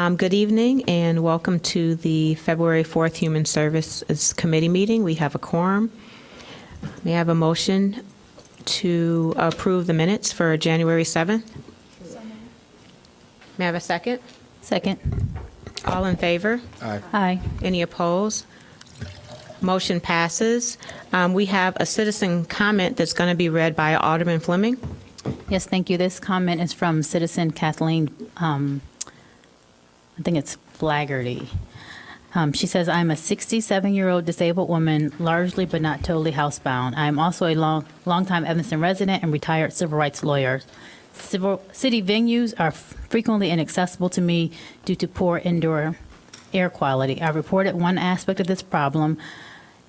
Good evening and welcome to the February 4th Human Services Committee meeting. We have a quorum. May I have a motion to approve the minutes for January 7th? May I have a second? Second. All in favor? Aye. Any opposed? Motion passes. We have a citizen comment that's going to be read by Alderman Fleming. Yes, thank you. This comment is from citizen Kathleen, I think it's Flaggerty. She says, I'm a 67-year-old disabled woman, largely but not totally housebound. I am also a longtime Evanston resident and retired civil rights lawyer. City venues are frequently inaccessible to me due to poor indoor air quality. I reported one aspect of this problem,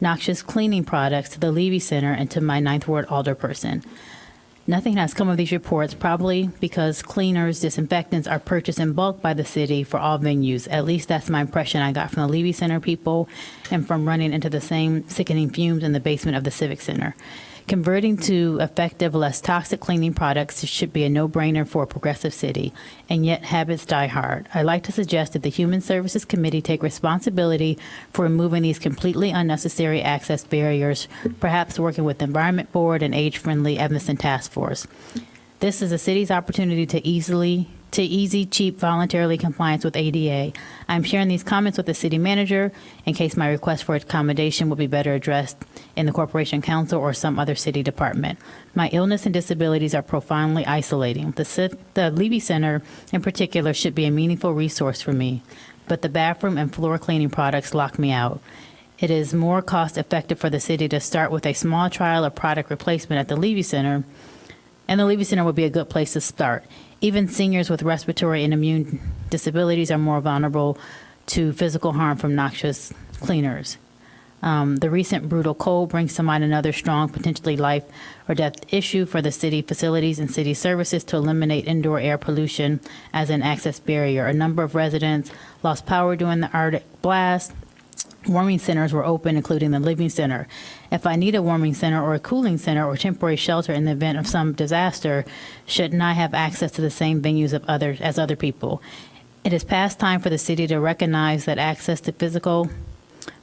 noxious cleaning products, to the Levy Center and to my Ninth Ward alderperson. Nothing has come of these reports, probably because cleaners, disinfectants are purchased in bulk by the city for all venues. At least that's my impression I got from the Levy Center people and from running into the same sickening fumes in the basement of the Civic Center. Converting to effective, less toxic cleaning products should be a no-brainer for a progressive city, and yet habits die hard. I'd like to suggest that the Human Services Committee take responsibility for removing these completely unnecessary access barriers, perhaps working with the Environment Board and Age-Friendly Evanston Task Force. This is the city's opportunity to easy, cheap, voluntarily compliance with ADA. I'm sharing these comments with the city manager in case my request for accommodation will be better addressed in the Corporation Council or some other city department. My illness and disabilities are profoundly isolating. The Levy Center, in particular, should be a meaningful resource for me, but the bathroom and floor cleaning products lock me out. It is more cost-effective for the city to start with a small trial of product replacement at the Levy Center, and the Levy Center would be a good place to start. Even seniors with respiratory and immune disabilities are more vulnerable to physical harm from noxious cleaners. The recent brutal cold brings to mind another strong, potentially life or death issue for the city facilities and city services to eliminate indoor air pollution as an access barrier. A number of residents lost power during the Arctic blast. Warming centers were open, including the Living Center. If I need a warming center or a cooling center or temporary shelter in the event of some disaster, shouldn't I have access to the same venues as other people? It is past time for the city to recognize that access to physical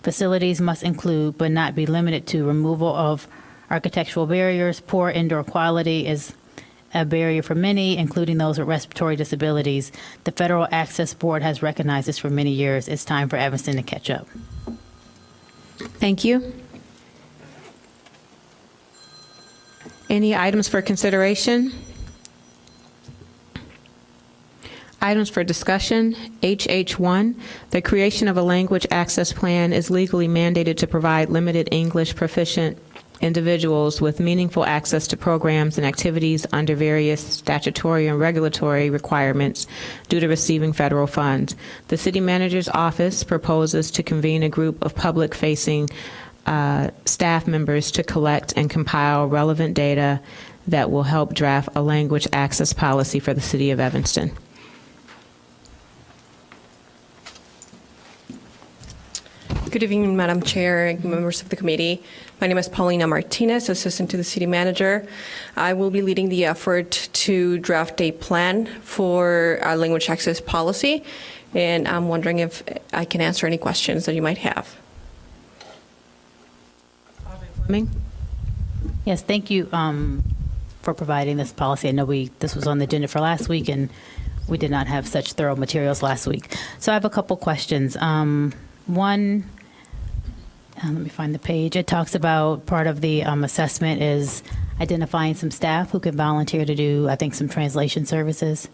facilities must include, but not be limited to, removal of architectural barriers. Poor indoor quality is a barrier for many, including those with respiratory disabilities. The Federal Access Board has recognized this for many years. It's time for Evanston to catch up. Thank you. Any items for consideration? Items for discussion. HH1, the creation of a language access plan is legally mandated to provide limited English proficient individuals with meaningful access to programs and activities under various statutory and regulatory requirements due to receiving federal funds. The city manager's office proposes to convene a group of public-facing staff members to collect and compile relevant data that will help draft a language access policy for the city of Evanston. Good evening, Madam Chair and members of the committee. My name is Paulina Martinez, Assistant to the City Manager. I will be leading the effort to draft a plan for our language access policy, and I'm wondering if I can answer any questions that you might have. Fleming? Yes, thank you for providing this policy. I know this was on the agenda for last week, and we did not have such thorough materials last week. So I have a couple questions. One, let me find the page. It talks about part of the assessment is identifying some staff who can volunteer to do, I think, some translation services.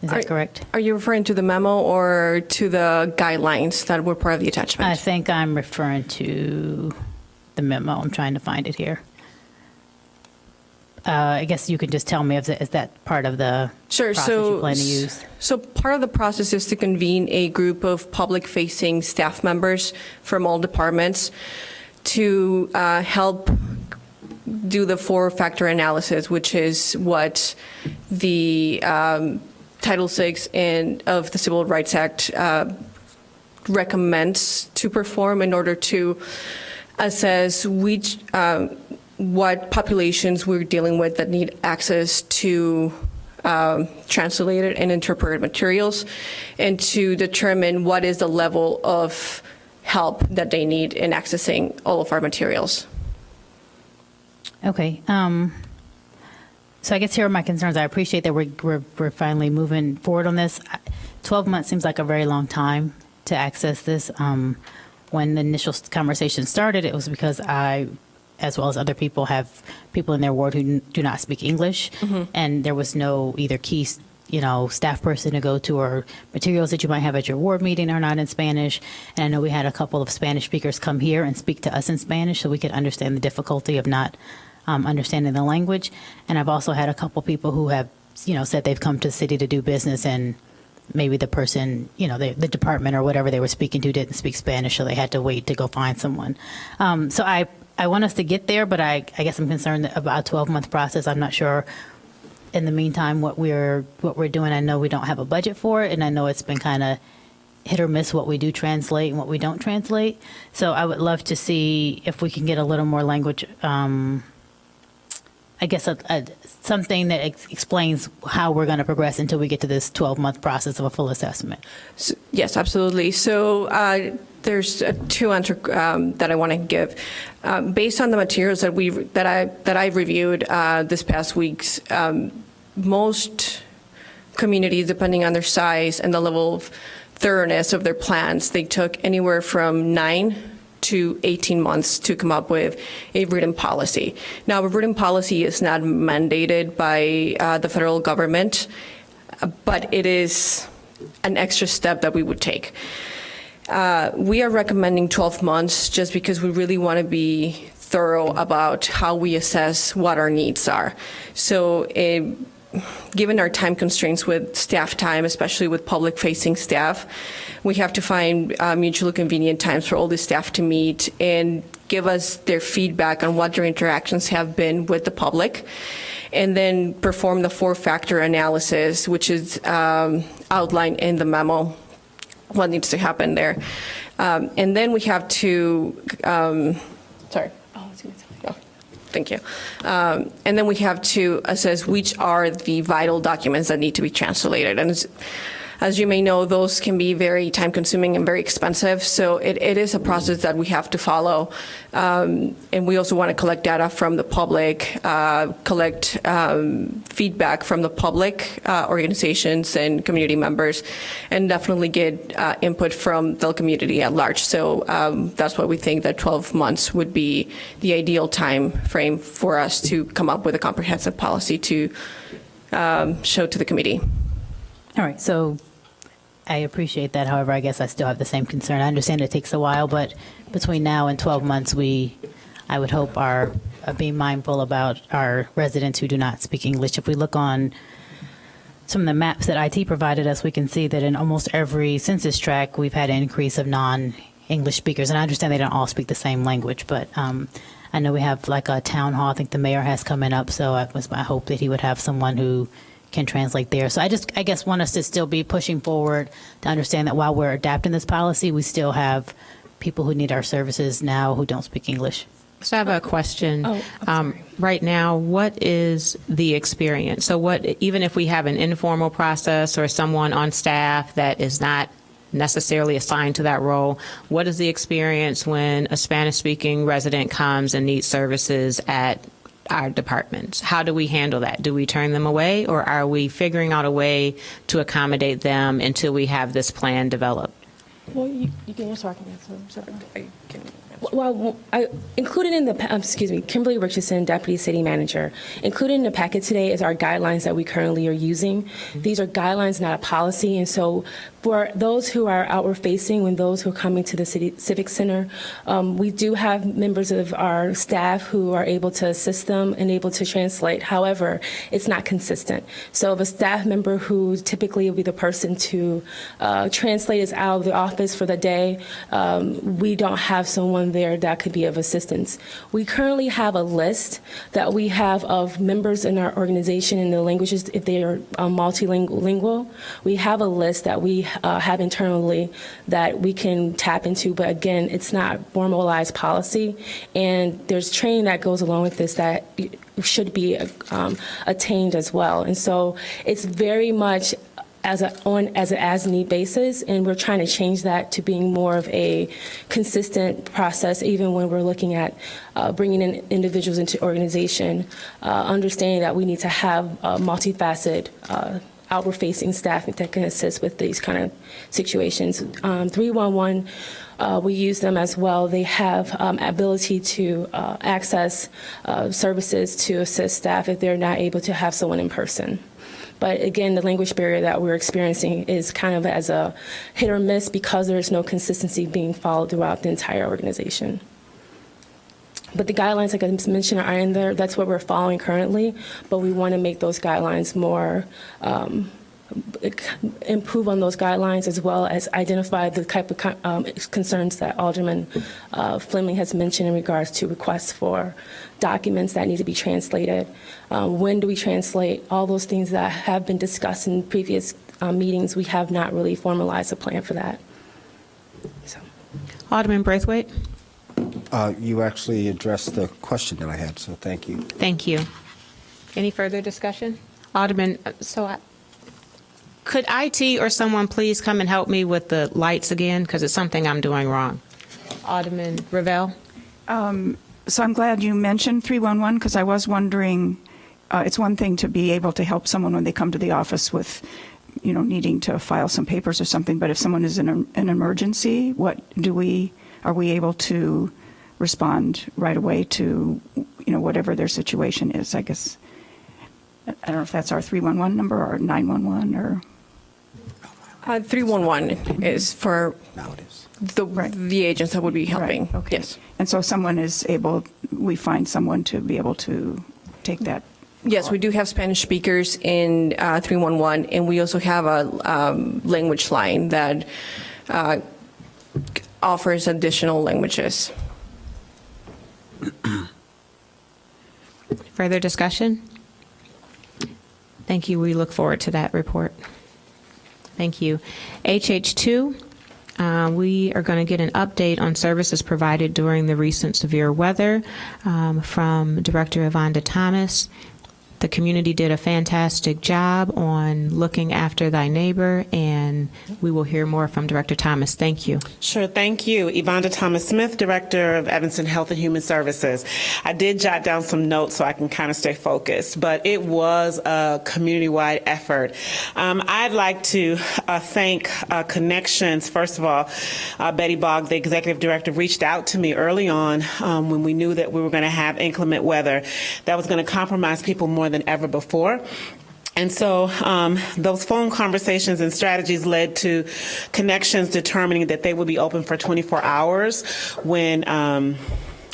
Is that correct? Are you referring to the memo or to the guidelines that were part of the attachment? I think I'm referring to the memo. I'm trying to find it here. I guess you could just tell me if is that part of the process you plan to use. So part of the process is to convene a group of public-facing staff members from all departments to help do the four-factor analysis, which is what the Title VI of the Civil Rights Act recommends to perform in order to assess what populations we're dealing with that need access to translated and interpreted materials, and to determine what is the level of help that they need in accessing all of our materials. Okay. So I guess here are my concerns. I appreciate that we're finally moving forward on this. 12 months seems like a very long time to access this. When the initial conversation started, it was because I, as well as other people, have people in their ward who do not speak English, and there was no either key, staff person to go to, or materials that you might have at your ward meeting are not in Spanish. And I know we had a couple of Spanish speakers come here and speak to us in Spanish, so we could understand the difficulty of not understanding the language. And I've also had a couple people who have, said they've come to the city to do business, and maybe the person, the department or whatever they were speaking to didn't speak Spanish, so they had to wait to go find someone. So I want us to get there, but I guess I'm concerned about a 12-month process. I'm not sure in the meantime what we're doing. I know we don't have a budget for it, and I know it's been kind of hit or miss what we do translate and what we don't translate. So I would love to see if we can get a little more language, I guess something that explains how we're going to progress until we get to this 12-month process of a full assessment. So, yes, absolutely. So there's two answers that I want to give. Based on the materials that I've reviewed this past weeks, most communities, depending on their size and the level of thoroughness of their plans, they took anywhere from 9 to 18 months to come up with a written policy. Now, a written policy is not mandated by the federal government, but it is an extra step that we would take. We are recommending 12 months just because we really want to be thorough about how we assess what our needs are. So given our time constraints with staff time, especially with public-facing staff, we have to find mutually convenient times for all the staff to meet and give us their feedback on what their interactions have been with the public, and then perform the 4-factor analysis, which is outlined in the memo, what needs to happen there. And then we have to, sorry. Thank you. And then we have to assess which are the vital documents that need to be translated. And as you may know, those can be very time-consuming and very expensive. So it is a process that we have to follow. And we also want to collect data from the public, collect feedback from the public organizations and community members, and definitely get input from the community at large. So that's why we think that 12 months would be the ideal time frame for us to come up with a comprehensive policy to show to the committee. All right, so I appreciate that. However, I guess I still have the same concern. I understand it takes a while, but between now and 12 months, I would hope, are being mindful about our residents who do not speak English. If we look on some of the maps that IT provided us, we can see that in almost every census tract, we've had an increase of non-English speakers. And I understand they don't all speak the same language, but I know we have like a town hall. I think the mayor has coming up, so it was my hope that he would have someone who can translate there. So I guess want us to still be pushing forward to understand that while we're adapting this policy, we still have people who need our services now who don't speak English. So I have a question. Right now, what is the experience? So even if we have an informal process or someone on staff that is not necessarily assigned to that role, what is the experience when a Spanish-speaking resident comes and needs services at our departments? How do we handle that? Do we turn them away, or are we figuring out a way to accommodate them until we have this plan developed? Well, you can answer. I can answer. Well, included in the, Kimberly Richardson, Deputy City Manager. Included in the packet today is our guidelines that we currently are using. These are guidelines, not a policy. And so for those who are outward facing and those who are coming to the City Civic Center, we do have members of our staff who are able to assist them and able to translate. However, it's not consistent. So if a staff member who typically will be the person to translate is out of the office for the day, we don't have someone there that could be of assistance. We currently have a list that we have of members in our organization in the languages, if they are multilingual. We have a list that we have internally that we can tap into. But again, it's not formalized policy, and there's training that goes along with this that should be attained as well. And so it's very much as an as-need basis, and we're trying to change that to being more of a consistent process, even when we're looking at bringing in individuals into organization, understanding that we need to have multifaceted outward-facing staff that can assist with these kind of situations. 311, we use them as well. They have ability to access services to assist staff if they're not able to have someone in person. But again, the language barrier that we're experiencing is kind of as a hit or miss because there's no consistency being followed throughout the entire organization. But the guidelines, like I mentioned, are in there. That's what we're following currently. But we want to make those guidelines more, improve on those guidelines, as well as identify the type of concerns that Alderman Fleming has mentioned in regards to requests for documents that need to be translated. When do we translate? All those things that have been discussed in previous meetings, we have not really formalized a plan for that. So. Alderman Braithwaite? You actually addressed the question that I had, so thank you. Thank you. Any further discussion? Alderman, could IT or someone please come and help me with the lights again? Because it's something I'm doing wrong. Alderman Ravel? So I'm glad you mentioned 311 because I was wondering, it's one thing to be able to help someone when they come to the office with, needing to file some papers or something, but if someone is in an emergency, are we able to respond right away to, whatever their situation is? I guess, I don't know if that's our 311 number or 911 or. 311 is for Now it is. the agents that would be helping. Right, okay. Yes. And so someone is able, we find someone to be able to take that. Yes, we do have Spanish speakers in 311, and we also have a language line that offers additional languages. Further discussion? Thank you. We look forward to that report. Thank you. HH2, we are going to get an update on services provided during the recent severe weather from Director Yvonne Thomas. The community did a fantastic job on looking after thy neighbor, and we will hear more from Director Thomas. Thank you. Sure, thank you. Yvonne Thomas Smith, Director of Evanston Health and Human Services. I did jot down some notes so I can kind of stay focused, but it was a community-wide effort. I'd like to thank Connections. First of all, Betty Bogg, the Executive Director, reached out to me early on when we knew that we were going to have inclement weather that was going to compromise people more than ever before. And so those phone conversations and strategies led to Connections determining that they would be open for 24 hours when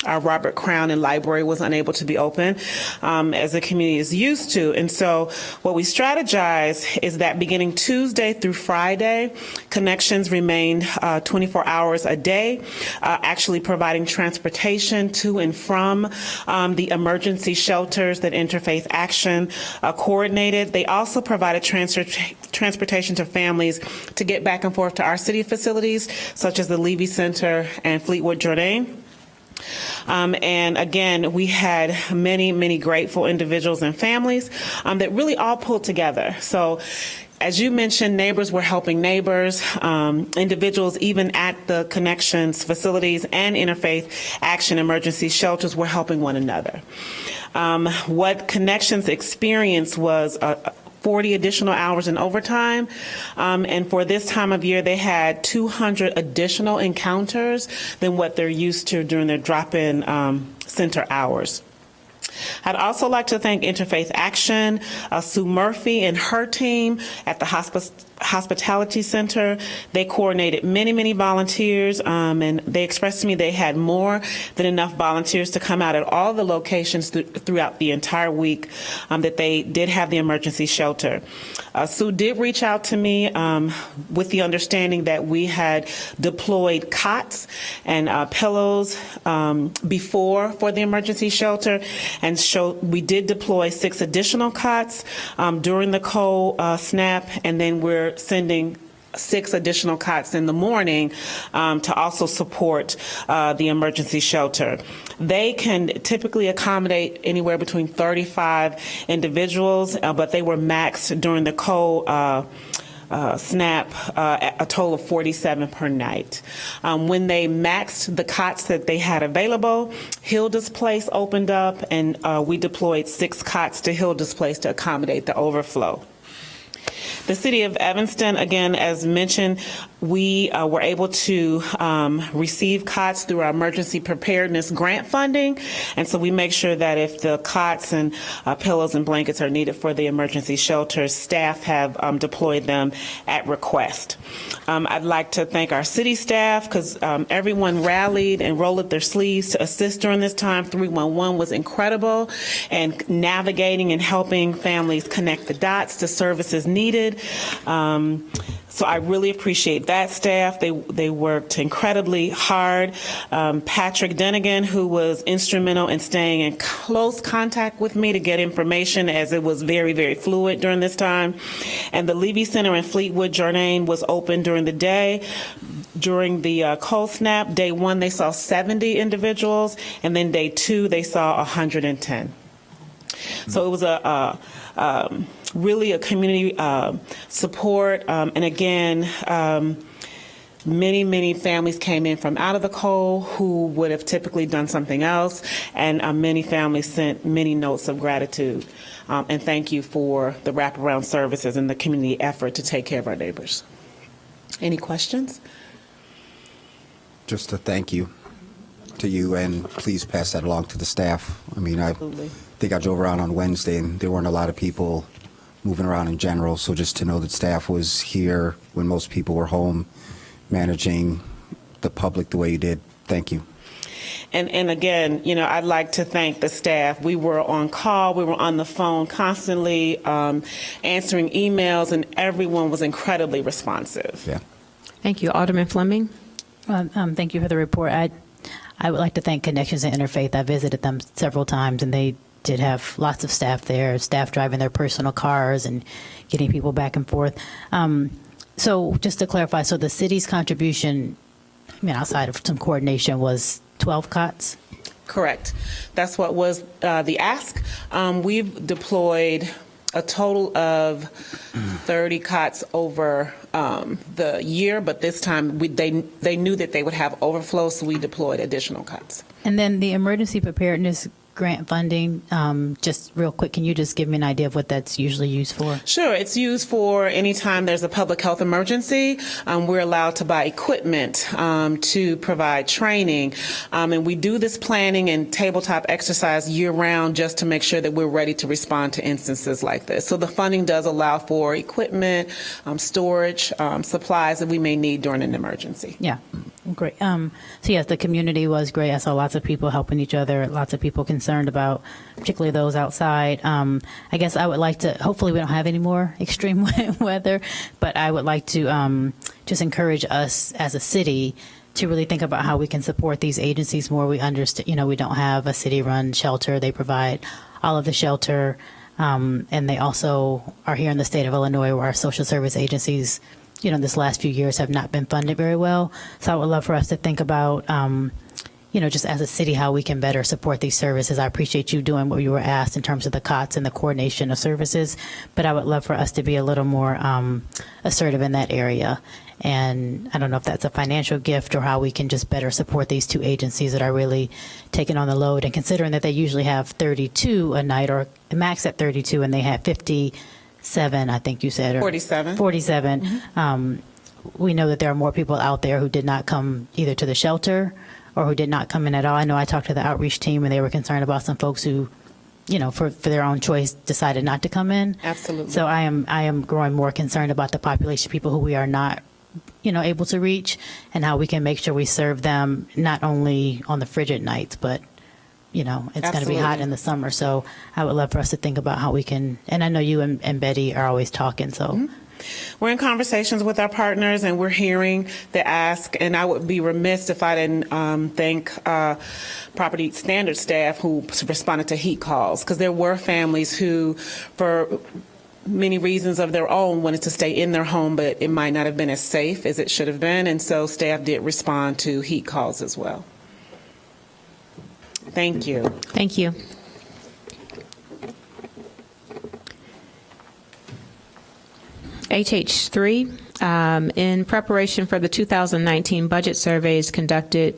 our Robert Crown and library was unable to be open, as the community is used to. And so what we strategize is that beginning Tuesday through Friday, Connections remained 24 hours a day, actually providing transportation to and from the emergency shelters that Interfaith Action coordinated. They also provided transportation to families to get back and forth to our city facilities, such as the Levy Center and Fleetwood Jourdain. And again, we had many, many grateful individuals and families that really all pulled together. So as you mentioned, neighbors were helping neighbors, individuals even at the Connections facilities and Interfaith Action emergency shelters were helping one another. What Connections experienced was 40 additional hours in overtime. And for this time of year, they had 200 additional encounters than what they're used to during their drop-in center hours. I'd also like to thank Interfaith Action, Sue Murphy and her team at the Hospitality Center. They coordinated many, many volunteers, and they expressed to me they had more than enough volunteers to come out at all the locations throughout the entire week that they did have the emergency shelter. Sue did reach out to me with the understanding that we had deployed cots and pillows before for the emergency shelter, and so we did deploy 6 additional cots during the cold snap, and then we're sending 6 additional cots in the morning to also support the emergency shelter. They can typically accommodate anywhere between 35 individuals, but they were maxed during the SNAP at a total of 47 per night. When they maxed the cots that they had available, Hilda's Place opened up, and we deployed 6 cots to Hilda's Place to accommodate the overflow. The City of Evanston, again, as mentioned, we were able to receive cots through our emergency preparedness grant funding, and so we make sure that if the cots and pillows and blankets are needed for the emergency shelters, staff have deployed them at request. I'd like to thank our city staff because everyone rallied and rolled up their sleeves to assist during this time. 311 was incredible, and navigating and helping families connect the dots to services needed. So I really appreciate that staff. They worked incredibly hard. Patrick Denigan, who was instrumental in staying in close contact with me to get information as it was very, very fluid during this time. And the Levy Center in Fleetwood, Jardine, was open during the day. During the cold snap, day 1, they saw 70 individuals, and then day 2, they saw 110. So it was really a community support. And again, many families came in from out of the cold who would have typically done something else. And many families sent many notes of gratitude. And thank you for the wraparound services and the community effort to take care of our neighbors. Any questions? Just a thank you to you, and please pass that along to the staff. I mean, I Absolutely. think I drove around on Wednesday, and there weren't a lot of people moving around in general, so just to know that staff was here when most people were home, managing the public the way you did, thank you. And again, you know, I'd like to thank the staff. We were on call, we were on the phone constantly, answering emails, and everyone was incredibly responsive. Yeah. Thank you. Alderman Fleming? Thank you for the report. I would like to thank Connections and Interfaith. I visited them several times, and they did have lots of staff there, staff driving their personal cars and getting people back and forth. So just to clarify, so the city's contribution, I mean, outside of some coordination, was 12 cots? Correct. That's what was the ask. We've deployed a total of 30 cots over the year, but this time they knew that they would have overflow, so we deployed additional cots. And then the emergency preparedness grant funding, just real quick, can you just give me an idea of what that's usually used for? Sure. It's used for any time there's a public health emergency. We're allowed to buy equipment to provide training. And we do this planning and tabletop exercise year-round just to make sure that we're ready to respond to instances like this. So the funding does allow for equipment, storage, supplies that we may need during an emergency. Yeah, great. So yes, the community was great. I saw lots of people helping each other, lots of people concerned about, particularly those outside. I guess I would like to, hopefully we don't have any more extreme weather, but I would like to just encourage us as a city to really think about how we can support these agencies more. We understand, you know, we don't have a city-run shelter. They provide all of the shelter, and they also are here in the state of Illinois where our social service agencies, you know, this last few years have not been funded very well. So I would love for us to think about, you know, just as a city, how we can better support these services. I appreciate you doing what you were asked in terms of the COTS and the coordination of services, but I would love for us to be a little more assertive in that area. And I don't know if that's a financial gift or how we can just better support these two agencies that are really taking on the load, and considering that they usually have 32 a night or max at 32 and they had 57, I think you said. Or 47. 47. Mm-hmm. We know that there are more people out there who did not come either to the shelter or who did not come in at all. I know I talked to the outreach team and they were concerned about some folks who, you know, for their own choice decided not to come in. Absolutely. So I am growing more concerned about the population of people who we are not, you know, able to reach, and how we can make sure we serve them not only on the frigid nights, but, you know, it's going to be hot Absolutely. in the summer. So I would love for us to think about how we can, and I know you and Betty are always talking, so. Mm-hmm. We're in conversations with our partners, and we're hearing the ask. And I would be remiss if I didn't thank property standard staff who responded to heat calls, because there were families who, for many reasons of their own, wanted to stay in their home, but it might not have been as safe as it should have been. And so staff did respond to heat calls as well. Thank you. Thank you. HH3, in preparation for the 2019 budget surveys conducted,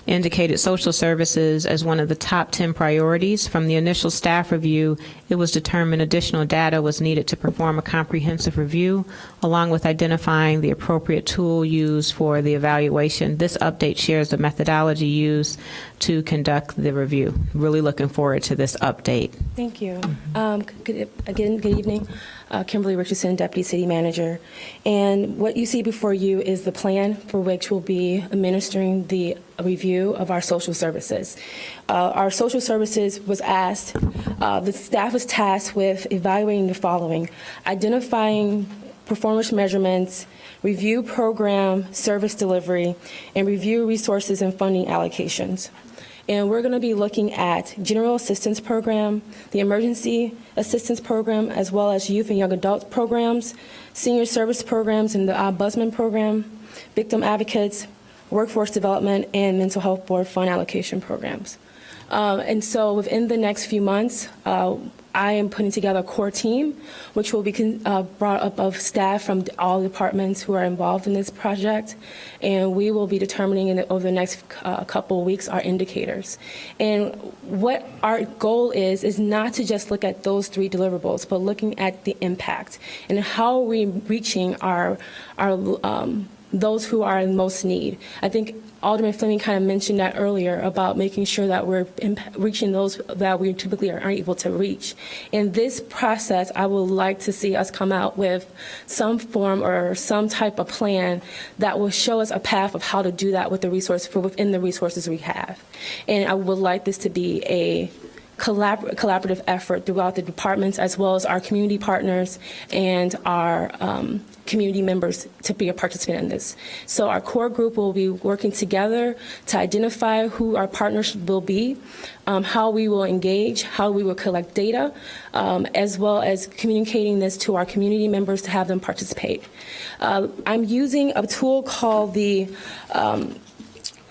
indicated social services as one of the top 10 priorities. From the initial staff review, it was determined additional data was needed to perform a comprehensive review, along with identifying the appropriate tool used for the evaluation. This update shares the methodology used to conduct the review. Really looking forward to this update. Thank you. Good evening. Kimberly Richardson, Deputy City Manager. And what you see before you is the plan for which we'll be administering the review of our social services. Our social services was asked, the staff was tasked with evaluating the following: identifying performance measurements, review program service delivery, and review resources and funding allocations. And we're going to be looking at general assistance program, the emergency assistance program, as well as youth and young adult programs, senior service programs and the Ombudsman program, victim advocates, workforce development, and mental health board fund allocation programs. And so within the next few months, I am putting together a core team, which will be brought up of staff from all departments who are involved in this project, and we will be determining over the next couple of weeks our indicators. And what our goal is not to just look at those 3 deliverables, but looking at the impact and how are we reaching our those who are in most need. I think Alderman Fleming kind of mentioned that earlier about making sure that we're reaching those that we typically aren't able to reach. In this process, I would like to see us come out with some form or some type of plan that will show us a path of how to do that with the resources within the resources we have. And I would like this to be a collaborative effort throughout the departments, as well as our community partners and our community members to be a participant in this. So our core group will be working together to identify who our partners will be, how we will engage, how we will collect data, as well as communicating this to our community members to have them participate. I'm using a tool called the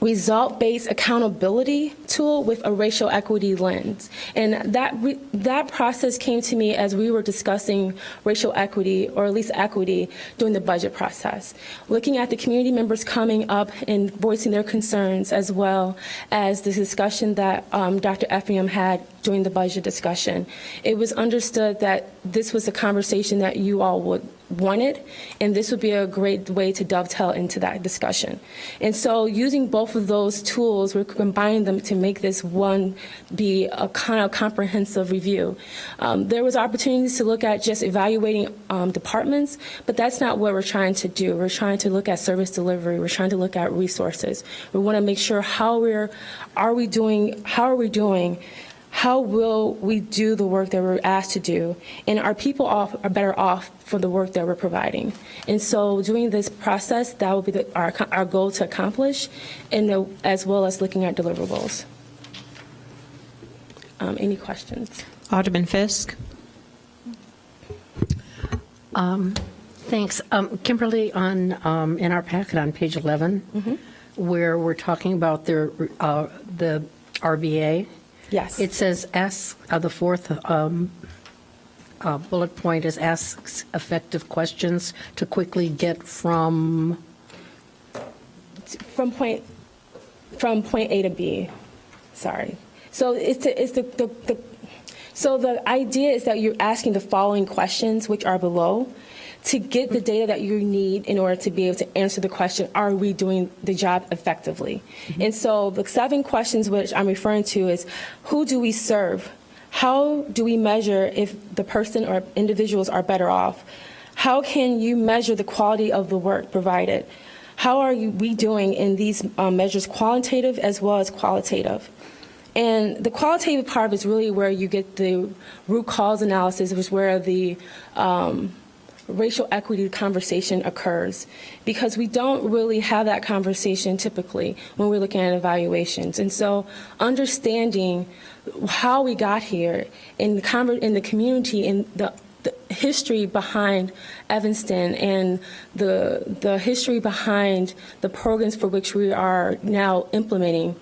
result-based accountability tool with a racial equity lens. And that process came to me as we were discussing racial equity, or at least equity, during the budget process. Looking at the community members coming up and voicing their concerns, as well as the discussion that Dr. Ephraim had during the budget discussion. It was understood that this was a conversation that you all wanted, and this would be a great way to dovetail into that discussion. And so using both of those tools, we're combining them to make this one be a kind of comprehensive review. There was opportunities to look at just evaluating departments, but that's not what we're trying to do. We're trying to look at service delivery. We're trying to look at resources. We want to make sure how are we doing, how will we do the work that we're asked to do, and are people are better off for the work that we're providing. And so doing this process, that will be our goal to accomplish, and as well as looking at deliverables. Any questions? Alderman Fisk. Thanks. Kimberly, in our packet on page 11, where we're talking about the RBA, Yes. it says the fourth bullet point is asks effective questions to quickly get from From point A to B. Sorry. So so the idea is that you're asking the following questions, which are below, to get the data that you need in order to be able to answer the question, are we doing the job effectively? And so the 7 questions which I'm referring to is, who do we serve? How do we measure if the person or individuals are better off? How can you measure the quality of the work provided? How are we doing in these measures, quantitative as well as qualitative? And the qualitative part is really where you get the root cause analysis, which is where the racial equity conversation occurs, because we don't really have that conversation typically when we're looking at evaluations. And so understanding how we got here in the community, in the the history behind Evanston and the history behind the programs for which we are now implementing,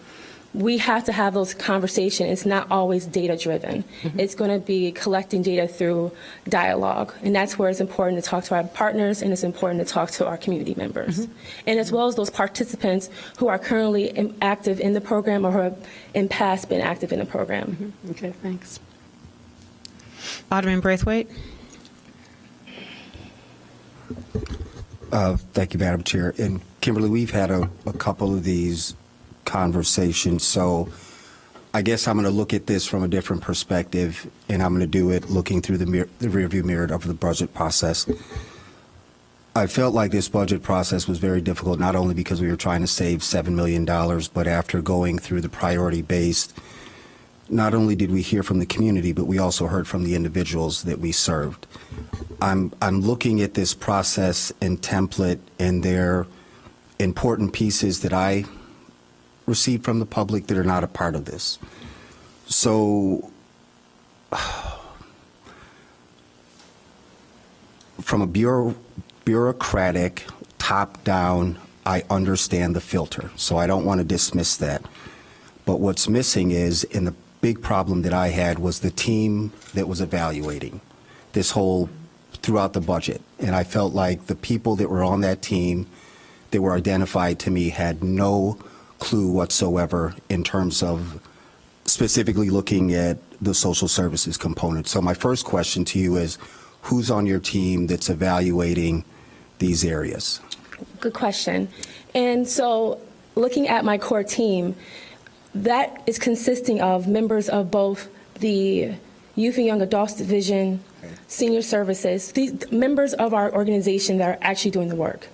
we have to have those conversations. It's not always data-driven. It's going to be collecting data through dialogue, and that's where it's important to talk to our partners, and it's important to talk to our community members, and as well as those participants who are currently active in the program or who have in past been active in the program. Okay, thanks. Alderman Braithwaite. Thank you, Madam Chair. And Kimberly, we've had a couple of these conversations, so I guess I'm going to look at this from a different perspective, and I'm going to do it looking through the rearview mirror of the budget process. I felt like this budget process was very difficult, not only because we were trying to save $7 million, but after going through the priority-based, not only did we hear from the community, but we also heard from the individuals that we served. I'm looking at this process and template, and there are important pieces that I received from the public that are not a part of this. So from a bureaucratic, top-down, I understand the filter, so I don't want to dismiss that. But what's missing is, and the big problem that I had was the team that was evaluating this whole throughout the budget. And I felt like the people that were on that team that were identified to me had no clue whatsoever in terms of specifically looking at the social services component. So my first question to you is, who's on your team that's evaluating these areas? Good question. And so looking at my core team, that is consisting of members of both the Youth and Young Adults Division, Senior Services, these members of our organization that are actually doing the work.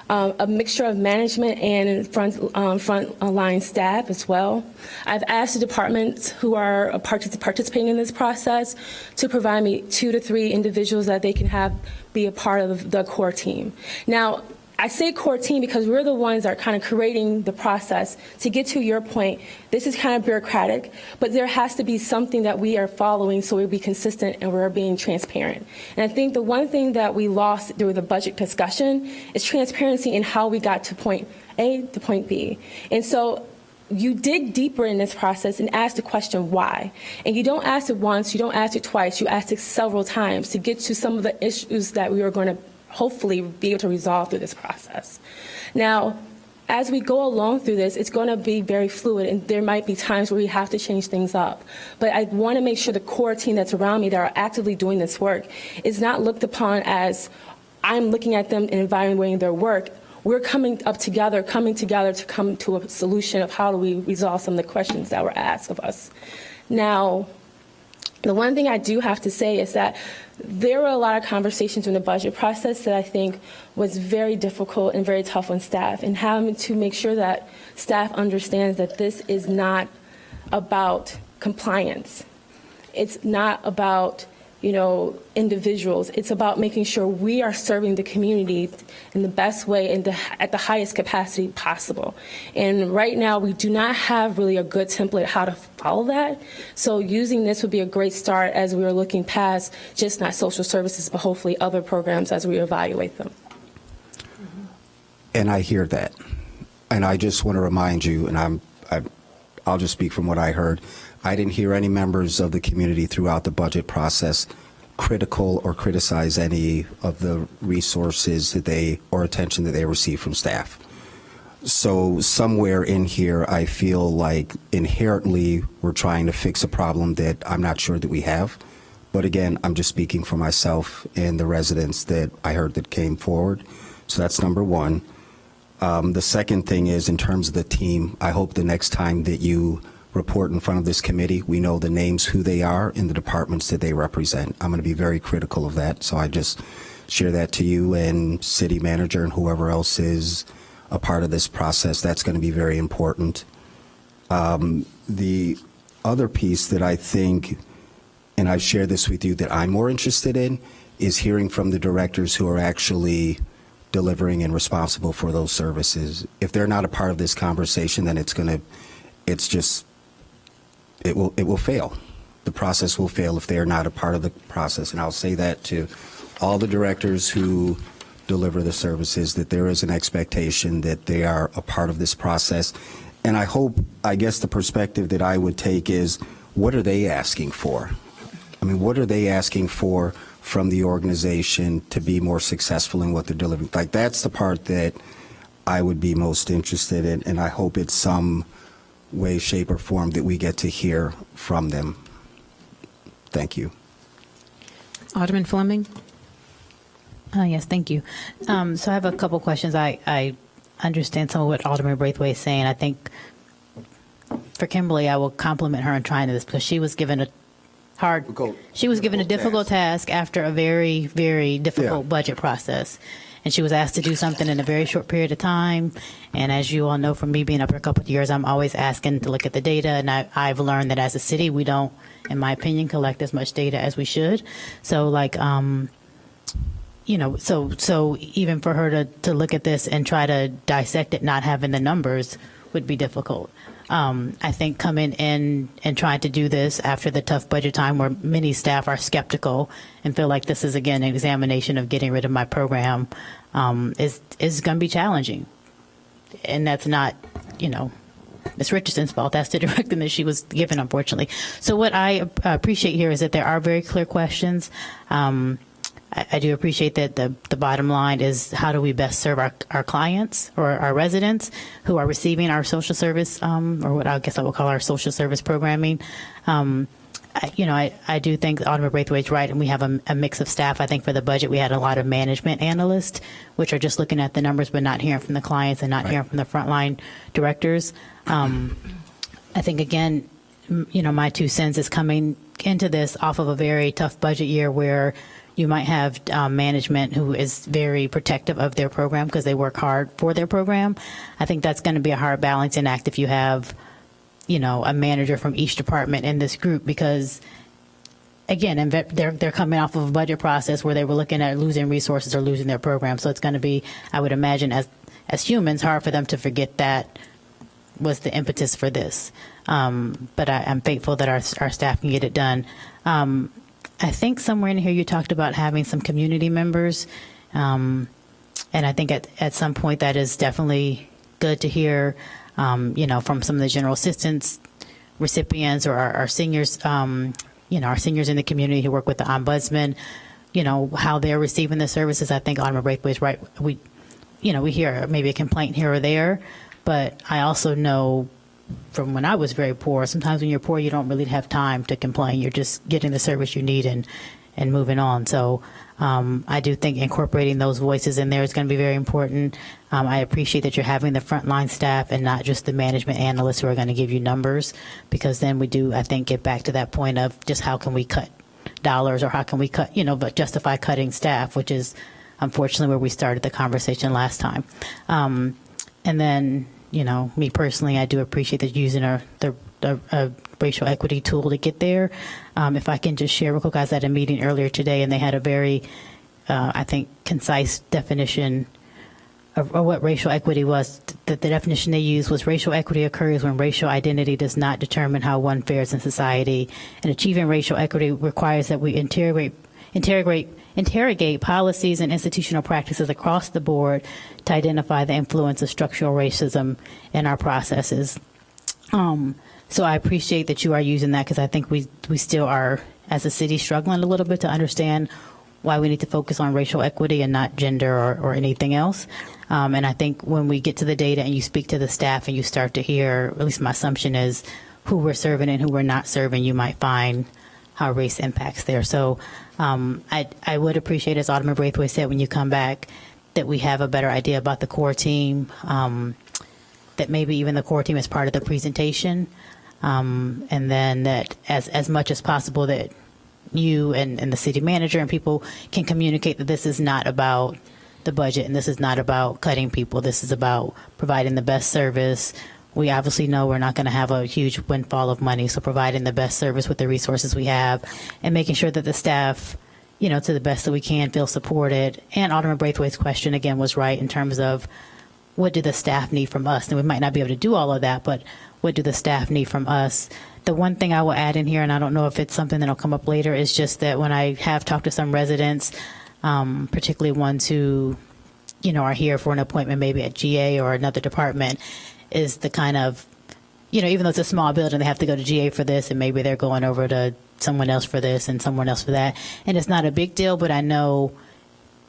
A mixture of management and front line staff as well. I've asked the departments who are participating in this process to provide me 2 to 3 individuals that they can have be a part of the core team. Now, I say core team because we're the ones that are kind of creating the process. To get to your point, this is kind of bureaucratic, but there has to be something that we are following so we'll be consistent and we're being transparent. And I think the one thing that we lost through the budget discussion is transparency in how we got to point A to point B. And so you dig deeper in this process and ask the question why. And you don't ask it once, you don't ask it twice, you ask it several times to get to some of the issues that we are going to hopefully be able to resolve through this process. Now, as we go along through this, it's going to be very fluid, and there might be times where we have to change things up. But I want to make sure the core team that's around me that are actively doing this work is not looked upon as I'm looking at them and evaluating their work. We're coming together to come to a solution of how do we resolve some of the questions that were asked of us. Now, the one thing I do have to say is that there were a lot of conversations in the budget process that I think was very difficult and very tough on staff, and having to make sure that staff understands that this is not about compliance. It's not about, individuals. It's about making sure we are serving the community in the best way and at the highest capacity possible. And right now, we do not have really a good template how to follow that. So using this would be a great start as we are looking past just not social services, but hopefully other programs as we evaluate them. And I hear that. And I just want to remind you, and I'll just speak from what I heard. I didn't hear any members of the community throughout the budget process critical or criticize any of the resources or attention that they received from staff. So somewhere in here, I feel like inherently we're trying to fix a problem that I'm not sure that we have. But again, I'm just speaking for myself and the residents that I heard that came forward. So that's number one. The second thing is, in terms of the team, I hope the next time that you report in front of this committee, we know the names, who they are, in the departments that they represent. I'm going to be very critical of that. So I just share that to you and city manager and whoever else is a part of this process. That's going to be very important. The other piece that I think, and I've shared this with you, that I'm more interested in is hearing from the directors who are actually delivering and responsible for those services. If they're not a part of this conversation, then it will fail. the process will fail if they are not a part of the process. And I'll say that to all the directors who deliver the services, that there is an expectation that they are a part of this process. And I guess the perspective that I would take is, what are they asking for? I mean, what are they asking for from the organization to be more successful in what they're delivering? Like, that's the part that I would be most interested in, and I hope it's some way, shape, or form that we get to hear from them. Thank you. Alderman Fleming? Yes, thank you. So I have a couple questions. I understand some of what Alderman Braithwaite is saying. I think for Kimberly, I will compliment her on trying this, because she was given a difficult task after a very, very difficult budget process. And she was asked to do something in a very short period of time. And as you all know from me being up here a couple of years, I'm always asking to look at the data. And I've learned that as a city, we don't, in my opinion, collect as much data as we should. So like, so even for her to look at this and try to dissect it, not having the numbers, would be difficult. I think coming in and trying to do this after the tough budget time where many staff are skeptical and feel like this is, again, an examination of getting rid of my program, is going to be challenging. And that's not, Ms. Richardson's fault. That's the direction that she was given, unfortunately. So what I appreciate here is that there are very clear questions. I do appreciate that the bottom line is, how do we best serve our clients or our residents who are receiving our social service, or what I guess I will call our social service programming. I do think Alderman Braithwaite's right, and we have a mix of staff. I think for the budget, we had a lot of management analysts, which are just looking at the numbers but not hearing from the clients and not hearing from the frontline directors. I think, again, my 2 cents is coming into this off of a very tough budget year where you might have management who is very protective of their program because they work hard for their program. I think that's going to be a hard balancing act if you have, a manager from each department in this group, because, again, they're coming off of a budget process where they were looking at losing resources or losing their program. So it's going to be, I would imagine, as humans, hard for them to forget that was the impetus for this. But I'm thankful that our staff can get it done. I think somewhere in here you talked about having some community members, and I think at some point that is definitely good to hear, from some of the general assistance recipients or our seniors, our seniors in the community who work with the ombudsman, how they're receiving the services. I think Alderman Braithwaite is right. We hear maybe a complaint here or there, but I also know from when I was very poor, sometimes when you're poor, you don't really have time to complain. You're just getting the service you need and moving on. So I do think incorporating those voices in there is going to be very important. I appreciate that you're having the frontline staff and not just the management analysts who are going to give you numbers, because then we do, I think, get back to that point of just how can we cut dollars, or how can we cut, but justify cutting staff, which is unfortunately where we started the conversation last time. And then, me personally, I do appreciate that using the racial equity tool to get there. If I can just share real quick, I was at a meeting earlier today, and they had a very, I think, concise definition of what racial equity was. The definition they used was, racial equity occurs when racial identity does not determine how one fares in society. And achieving racial equity requires that we interrogate policies and institutional practices across the board to identify the influence of structural racism in our processes. So I appreciate that you are using that, because I think we still are, as a city, struggling a little bit to understand why we need to focus on racial equity and not gender or anything else. And I think when we get to the data and you speak to the staff and you start to hear, at least my assumption is, who we're serving and who we're not serving, you might find how race impacts there. So I would appreciate, as Alderman Braithwaite said, when you come back, that we have a better idea about the core team, that maybe even the core team is part of the presentation, and then that as much as possible that you and the city manager and people can communicate that this is not about the budget and this is not about cutting people. This is about providing the best service. We obviously know we're not going to have a huge windfall of money, so providing the best service with the resources we have and making sure that the staff, to the best that we can, feel supported. And Alderman Braithwaite's question, again, was right in terms of, what do the staff need from us? And we might not be able to do all of that, but what do the staff need from us The one thing I will add in here, and I don't know if it's something that'll come up later, is just that when I have talked to some residents, particularly ones who, are here for an appointment maybe at GA or another department, is the kind of, even though it's a small building, they have to go to GA for this, and maybe they're going over to someone else for this and someone else for that. And it's not a big deal, but I know,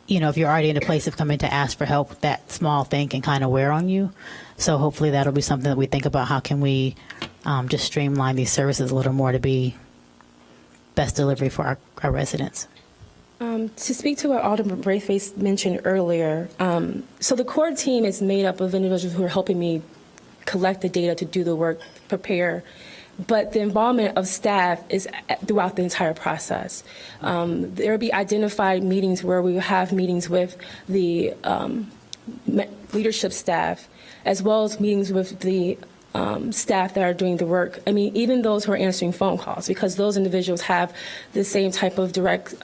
if you're already in a place of coming to ask for help, that small thing can kind of wear on you. So hopefully that'll be something that we think about. How can we just streamline these services a little more to be best delivery for our residents? To speak to what Alderman Braithwaite mentioned earlier, so the core team is made up of individuals who are helping me collect the data to do the work, prepare, but the involvement of staff is throughout the entire process. There will be identified meetings where we will have meetings with the leadership staff, as well as meetings with the staff that are doing the work. I mean, even those who are answering phone calls, because those individuals have the same type of direct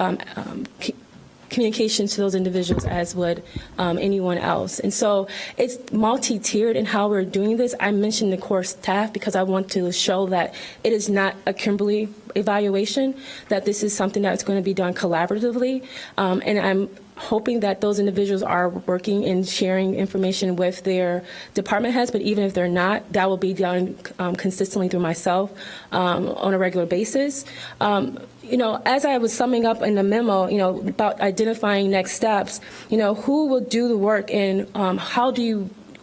communication to those individuals as would anyone else. And so it's multi-tiered in how we're doing this. I mentioned the core staff because I want to show that it is not a Kimberly evaluation, that this is something that's going to be done collaboratively. And I'm hoping that those individuals are working and sharing information with their department heads, but even if they're not, that will be done consistently through myself on a regular basis. As I was summing up in the memo, about identifying next steps, who will do the work and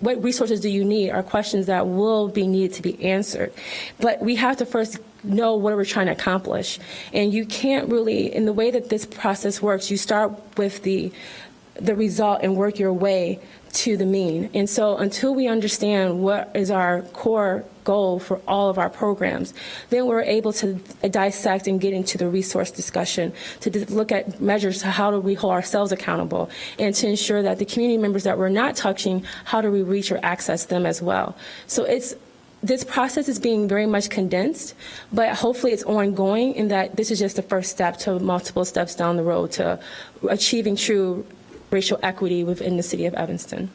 what resources do you need are questions that will be needed to be answered. But we have to first know what we're trying to accomplish. And you can't really, in the way that this process works, you start with the result and work your way to the mean. And so until we understand what is our core goal for all of our programs, then we're able to dissect and get into the resource discussion, to look at measures to how do we hold ourselves accountable, and to ensure that the community members that we're not touching, how do we reach or access them as well. So this process is being very much condensed, but hopefully it's ongoing, in that this is just the first step to multiple steps down the road to achieving true racial equity within the city of Evanston.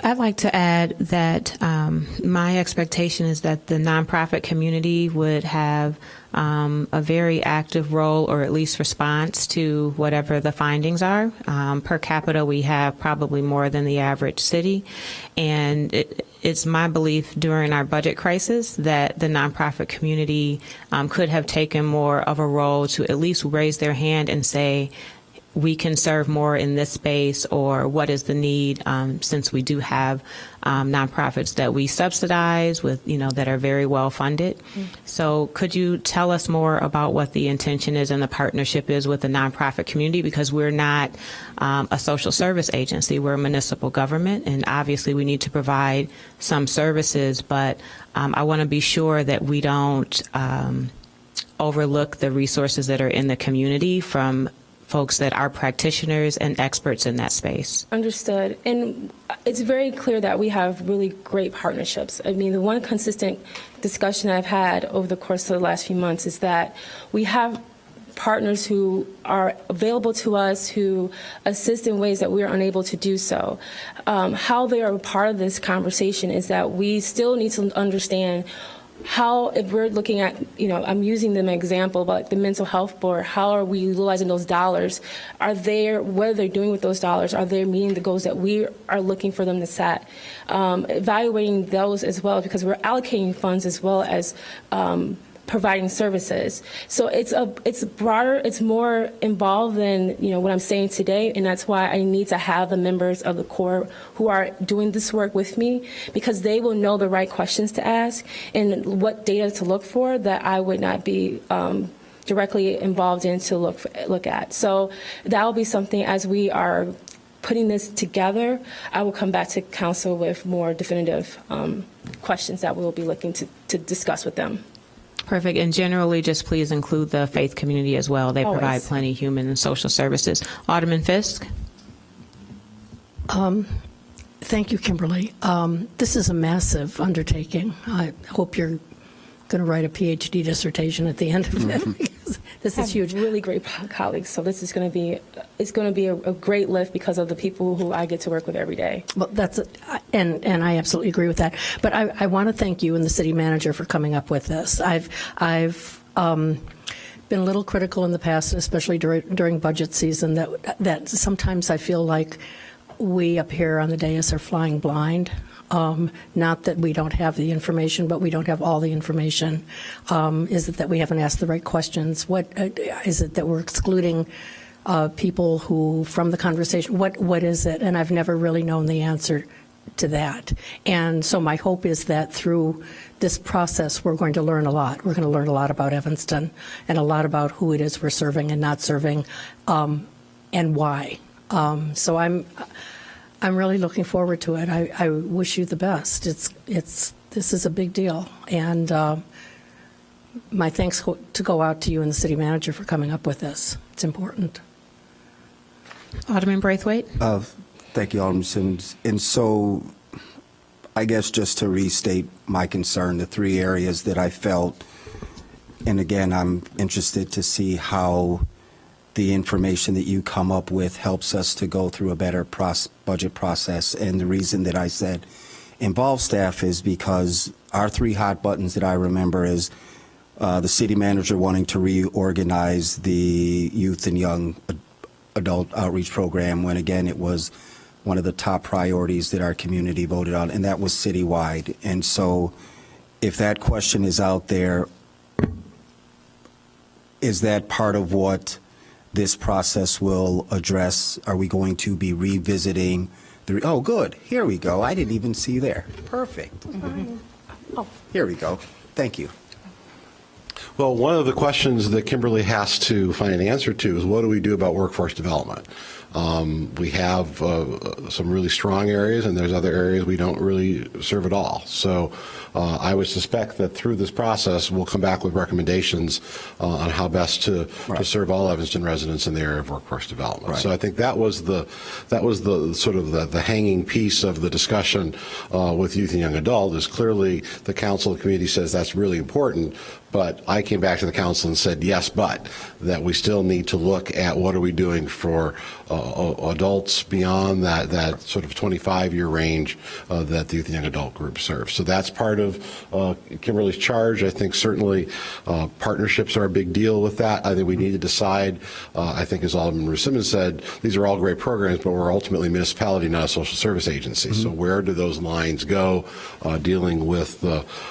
I'd like to add that my expectation is that the nonprofit community would have a very active role, or at least response to whatever the findings are. Per capita, we have probably more than the average city, and it's my belief during our budget crisis that the nonprofit community could have taken more of a role to at least raise their hand and say, we can serve more in this space, or what is the need, since we do have nonprofits that we subsidize with, that are very well funded. So could you tell us more about what the intention is and the partnership is with the nonprofit community? Because we're not a social service agency, we're a municipal government, and obviously we need to provide some services, but I want to be sure that we don't overlook the resources that are in the community from folks that are practitioners and experts in that space. Understood. And it's very clear that we have really great partnerships. I mean, the one consistent discussion I've had over the course of the last few months is that we have partners who are available to us, who assist in ways that we are unable to do so. How they are a part of this conversation is that we still need to understand how, if we're looking at, I'm using them as an example, but the mental health board, how are we utilizing those dollars? What are they doing with those dollars? Are they meeting the goals that we are looking for them to set? Evaluating those as well, because we're allocating funds as well as providing services. So it's broader, it's more involved than what I'm saying today, and that's why I need to have the members of the core who are doing this work with me, because they will know the right questions to ask and what data to look for that I would not be directly involved in to look at. So that will be something, as we are putting this together, I will come back to council with more definitive questions that we will be looking to discuss with them. Perfect. And generally, just please include the faith community as well. They Always. provide plenty of human and social services. Alderman Fisk? Thank you, Kimberly. This is a massive undertaking. I hope you're going to write a PhD dissertation at the end of it. This is huge. Really great colleagues. So this is going to be, it's going to be a great lift because of the people who I get to work with every day. Well, and I absolutely agree with that. But I want to thank you and the city manager for coming up with this. I've been a little critical in the past, especially during budget season, that sometimes I feel like we up here on the dais are flying blind. Not that we don't have the information, but we don't have all the information. Is it that we haven't asked the right questions? What is it that we're excluding people who from the conversation? What is it? And I've never really known the answer to that. And so my hope is that through this process, we're going to learn a lot. We're going to learn a lot about Evanston and a lot about who it is we're serving and not serving, and why. So I'm really looking forward to it. I wish you the best. This is a big deal, and my thanks to go out to you and the city manager for coming up with this. It's important. Alderman Braithwaite? Thank you, Alderman Simmons. And so I guess just to restate my concern, the three areas that I felt, and again, I'm interested to see how the information that you come up with helps us to go through a better budget process. And the reason that I said involve staff is because our three hot buttons that I remember is the city manager wanting to reorganize the youth and young adult outreach program, when again it was one of the top priorities that our community voted on, and that was citywide. And so if that question is out there, is that part of what this process will address? Are we going to be revisiting the, oh, good, here we go. I didn't even see there. Perfect. Here we go. Thank you. Well, one of the questions that Kimberly has to find an answer to is what do we do about workforce development? We have some really strong areas, and there's other areas we don't really serve at all. So I would suspect that through this process, we'll come back with recommendations on how best to serve all Evanston residents in the area of workforce development. Right. So I think that was the sort of the hanging piece of the discussion with youth and young adult. Is clearly the council, the committee says that's really important. But I came back to the council and said, yes, but that we still need to look at what are we doing for adults beyond that sort of 25-year range that the youth and young adult group serves. So that's part of Kimberly's charge. I think certainly partnerships are a big deal with that. I think we need to decide, I think as Alderman Simmons said, these are all great programs, but we're ultimately a municipality, not a social service agency. So where do those lines go dealing with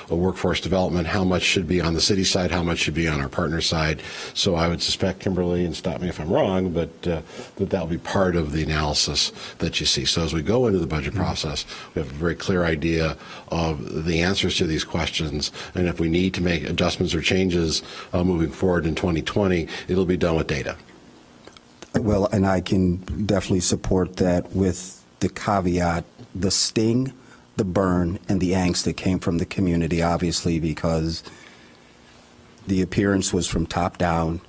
workforce development? How much should be on the city side, how much should be on our partner side? So I would suspect, Kimberly, and stop me if I'm wrong, but that'll be part of the analysis that you see. So as we go into the budget process, we have a very clear idea of the answers to these questions, and if we need to make adjustments or changes moving forward in 2020, it'll be done with data. Well, and I can definitely support that with the caveat, the sting, the burn, and the angst that came from the community, obviously, because the appearance was from top down,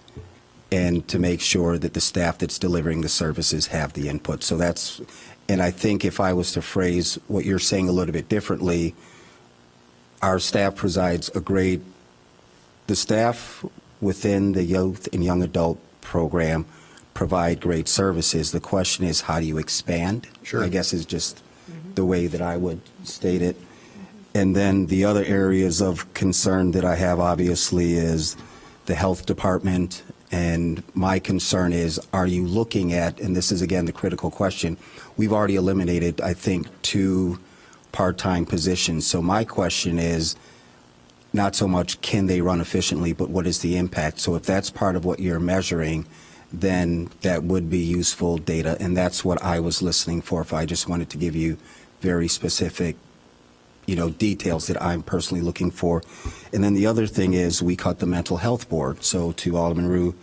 and to make sure that the staff that's delivering the services have the input. So that's, and I think if I was to phrase what you're saying a little bit differently, our staff provides the staff within the youth and young adult program provide great services. The question is, how do you expand? Sure. I guess is just the way that I would state it. And then the other areas of concern that I have, obviously, is the health department. And my concern is, are you looking at, and this is, again, the critical question, we've already eliminated, I think, 2 part-time positions. So my question is not so much can they run efficiently, but what is the impact? So if that's part of what you're measuring, then that would be useful data. And that's what I was listening for, if I just wanted to give you very specific details that I'm personally looking for. And then the other thing is we cut the mental health board. So to Alderman Rue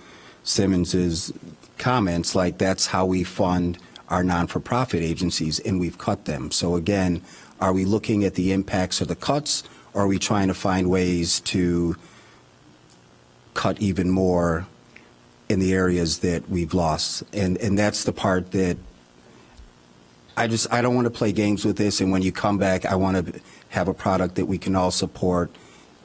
Simmons's comments, like that's how we fund our non-for-profit agencies, and we've cut them. So again, are we looking at the impacts of the cuts, or are we trying to find ways to cut even more in the areas that we've lost? And that's the part that I don't want to play games with this, and when you come back, I want to have a product that we can all support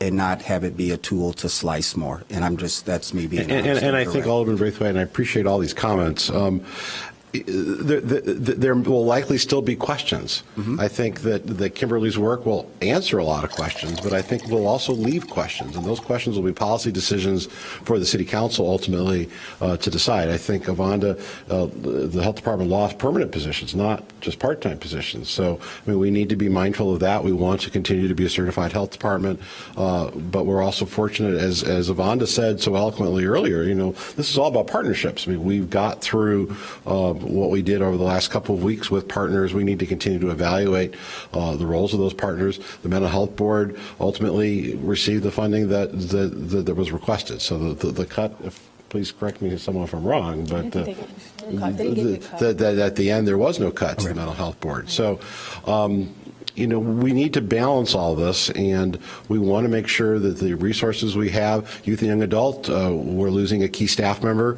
and not have it be a tool to slice more. And that's me being honest And I direct. think Alderman Braithwaite, and I appreciate all these comments. There will likely still be questions. I think that Kimberly's work will answer a lot of questions, but I think we'll also leave questions, and those questions will be policy decisions for the City Council ultimately to decide. I think, Avanda, the Health Department lost permanent positions, not just part-time positions. So, I mean, we need to be mindful of that. We want to continue to be a certified health department, but we're also fortunate, as Avanda said so eloquently earlier, this is all about partnerships. I mean, we've got through what we did over the last couple of weeks with partners. We need to continue to evaluate the roles of those partners. The Mental Health Board ultimately received the funding that was requested. So the cut, please correct me if I'm wrong, but at the end there was no cut to the Mental Health Board. So we need to balance all this, and we want to make sure that the resources we have, youth and young adult, we're losing a key staff member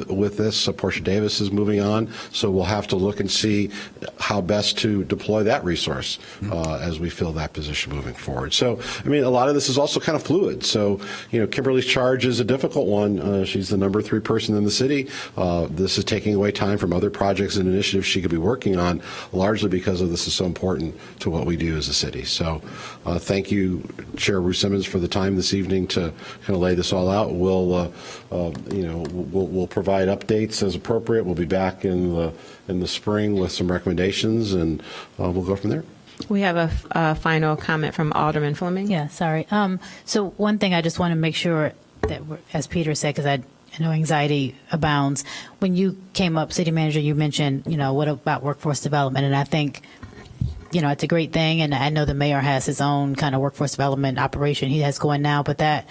with this. Portia Davis is moving on, so we'll have to look and see how best to deploy that resource as we fill that position moving forward. So, I mean, a lot of this is also kind of fluid. So, Kimberly's charge is a difficult one. She's the number 3 person in the city. This is taking away time from other projects and initiatives she could be working on, largely because of this is so important to what we do as a city. So thank you, Chair Ruth Simmons, for the time this evening to kind of lay this all out. We'll provide updates as appropriate. We'll be back in the spring with some recommendations, and we'll go from there. We have a final comment from Alderman Fleming. Yeah, sorry. So one thing I just want to make sure that, as Peter said, because I know anxiety abounds. When you came up, City Manager, you mentioned, what about workforce development? And I think, it's a great thing. And I know the mayor has his own kind of workforce development operation he has going now. But that,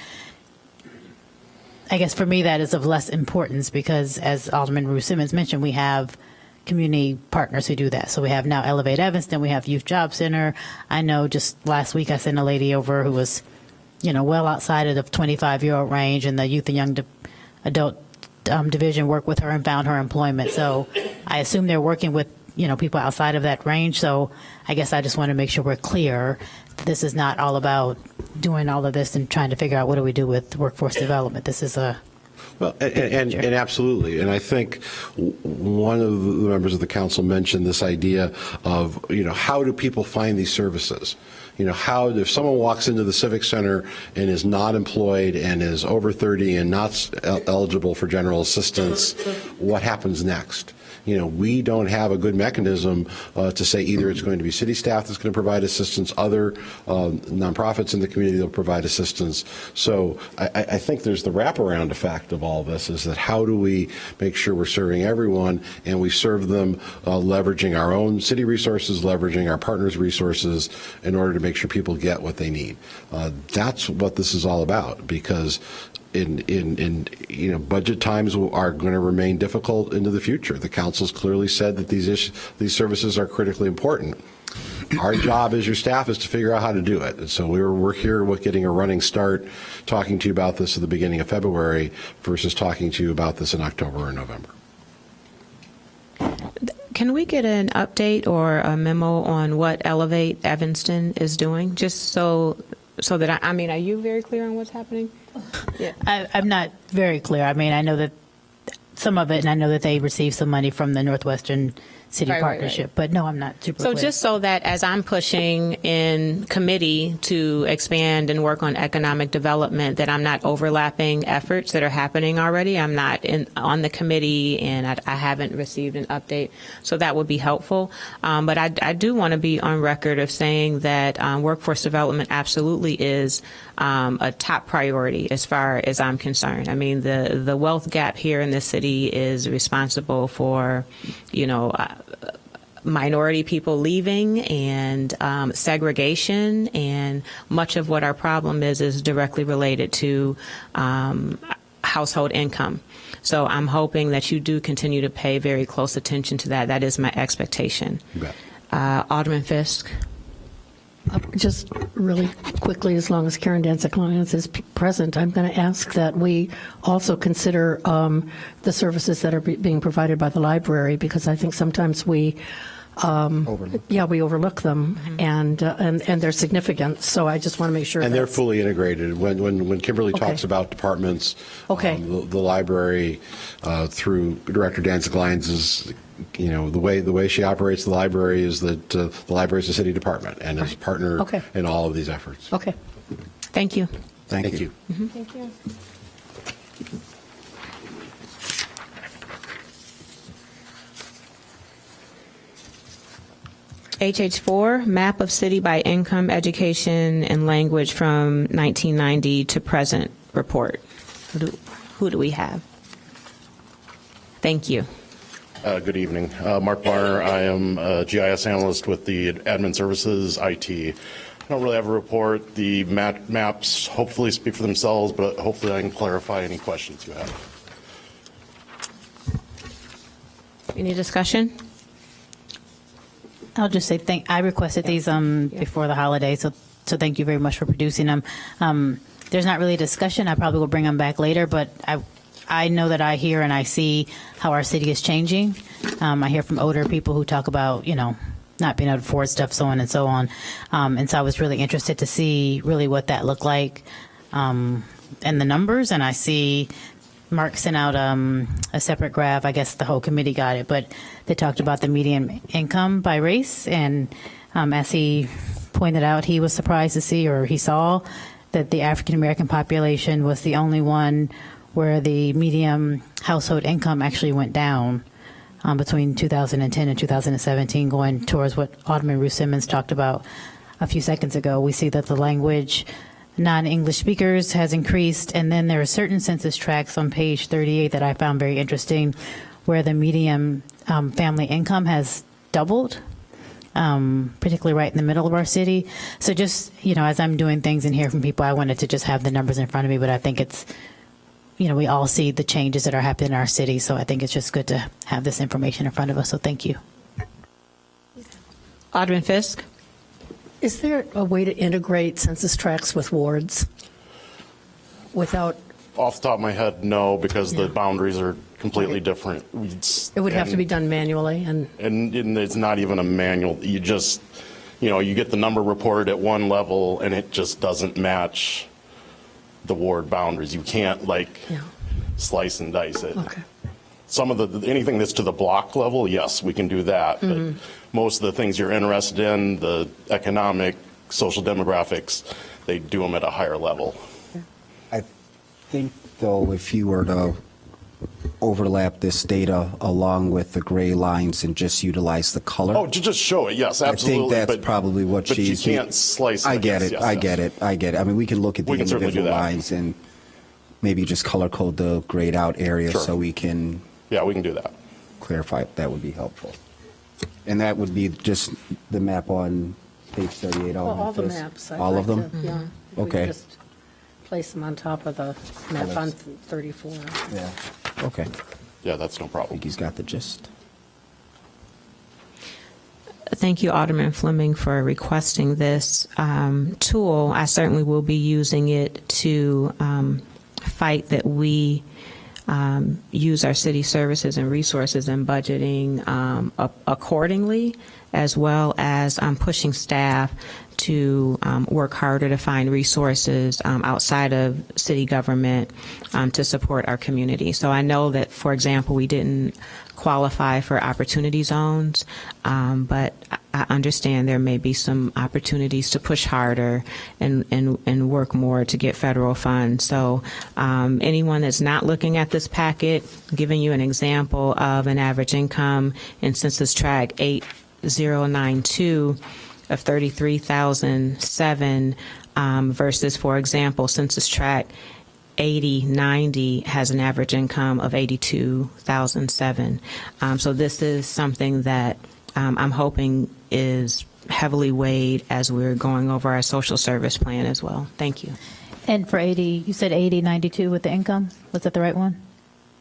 I guess for me, that is of less importance because, as Alderman Ruth Simmons mentioned, we have community partners who do that. So we have now Elevate Evanston, we have Youth Job Center. I know just last week I sent a lady over who was, well outside of the 25-year-old range, and the Youth and Young Adult Division worked with her and found her employment. So I assume they're working with, people outside of that range. So I guess I just want to make sure we're clear that this is not all about doing all of this and trying to figure out what do we do with workforce development. This is a Well, and absolutely. And I think one of the members of the council mentioned this idea of, how do people find these services? How, if someone walks into the Civic Center and is not employed and is over 30 and not eligible for general assistance, what happens next? We don't have a good mechanism to say either it's going to be city staff that's going to provide assistance, other nonprofits in the community that will provide assistance. So I think there's the wraparound effect of all this, is that how do we make sure we're serving everyone, and we serve them leveraging our own city resources, leveraging our partners' resources in order to make sure people get what they need. That's what this is all about, because in budget times are going to remain difficult into the future. The council's clearly said that these services are critically important. Our job as your staff is to figure out how to do it. And so we're here with getting a running start, talking to you about this at the beginning of February versus talking to you about this in October or November. Can we get an update or a memo on what Elevate Evanston is doing? Just so that are you very clear on what's happening? Yeah. I'm not very clear. I know that some of it, and I know that they received some money from the Northwestern City Right. Partnership, but no, I'm not super So clear. just so that as I'm pushing in committee to expand and work on economic development, that I'm not overlapping efforts that are happening already. I'm not on the committee, and I haven't received an update. So that would be helpful. But I do want to be on record of saying that workforce development absolutely is a top priority as far as I'm concerned. The wealth gap here in this city is responsible for, minority people leaving and segregation, and much of what our problem is directly related to household income. So I'm hoping that you do continue to pay very close attention to that. That is my expectation. You bet. Alderman Fisk. Just really quickly, as long as Karen Danza-Lyons is present, I'm going to ask that we also consider the services that are being provided by the library, because I think sometimes we Overlooked. yeah, we overlook them, and they're significant. So I just want to make sure. And they're that's- fully integrated. When Kimberly Okay. talks about departments, Okay. the library, through Director Danzig Lyons' the way she operates the library is that the library is a city department and is a partner Okay. in all of these efforts. Okay. Thank you. Thank you. Thank you. HH4, map of city by income, education, and language from 1990 to present report. Who do we have? Thank you. Good evening. Mark Barner. I am a GIS analyst with the Admin Services IT. I don't really have a report. The maps hopefully speak for themselves, but hopefully I can clarify any questions you have. Any discussion? I'll just say I requested these before the holiday, so thank you very much for producing them. There's not really a discussion. I probably will bring them back later, but I know that I hear and I see how our city is changing. I hear from older people who talk about, not being able to afford stuff, so on and so on. And so I was really interested to see really what that looked like and the numbers. And I see Mark sent out a separate graph. I guess the whole committee got it, but they talked about the median income by race. And as he pointed out, he was surprised to see, or he saw, that the African American population was the only one where the median household income actually went down between 2010 and 2017, going towards what Alderman Ruth Simmons talked about a few seconds ago. We see that the language non-English speakers has increased, and then there are certain census tracts on page 38 that I found very interesting, where the median family income has doubled, particularly right in the middle of our city. So just, as I'm doing things and hear from people, I wanted to just have the numbers in front of me, but I think it's, we all see the changes that are happening in our city, so I think it's just good to have this information in front of us, so thank you. Alderman Fisk? Is there a way to integrate census tracts with wards without? Off the top of my head, no, because the boundaries are completely different. It would have to be done manually, and And it's not even a manual. You just, you get the number reported at one level and it just doesn't match the ward boundaries. You can't slice and dice it. okay. Some of anything that's to the block level, yes, we can do that. But most of the things you're interested in, the economic, social demographics, they do them at a higher level. I think, though, if you were to overlap this data along with the gray lines and just utilize the color. Oh, to just show it, yes, I absolutely. think that's probably what but she's. you can't slice. I get yes, it. yes, I yes. get it. I get it. I mean, we can look at the We can certainly do individual that. lines and maybe just color code the grayed out areas Sure. so we can Yeah, we can do that. clarify. That would be helpful. And that would be just the map on page 38. All the Fisk? maps. I'd All of like them? to, yeah. If we could Okay. just place them on top of the map on 34. Yeah. Okay. Yeah, that's no I problem. think he's got the gist. Thank you, Alderman Fleming, for requesting this tool. I certainly will be using it to fight that we use our city services and resources and budgeting accordingly, as well as pushing staff to work harder to find resources outside of city government to support our community. So I know that, for example, we didn't qualify for opportunity zones, but I understand there may be some opportunities to push harder and work more to get federal funds. So anyone that's not looking at this packet, giving you an example of an average income in Census Tract 8092 of 33,007 versus, for example, Census Tract 8090 has an average income of 82,007. So this is something that I'm hoping is heavily weighed as we're going over our social service plan as well. Thank you. And for 80, you said 8092 with the income? Was that the right one?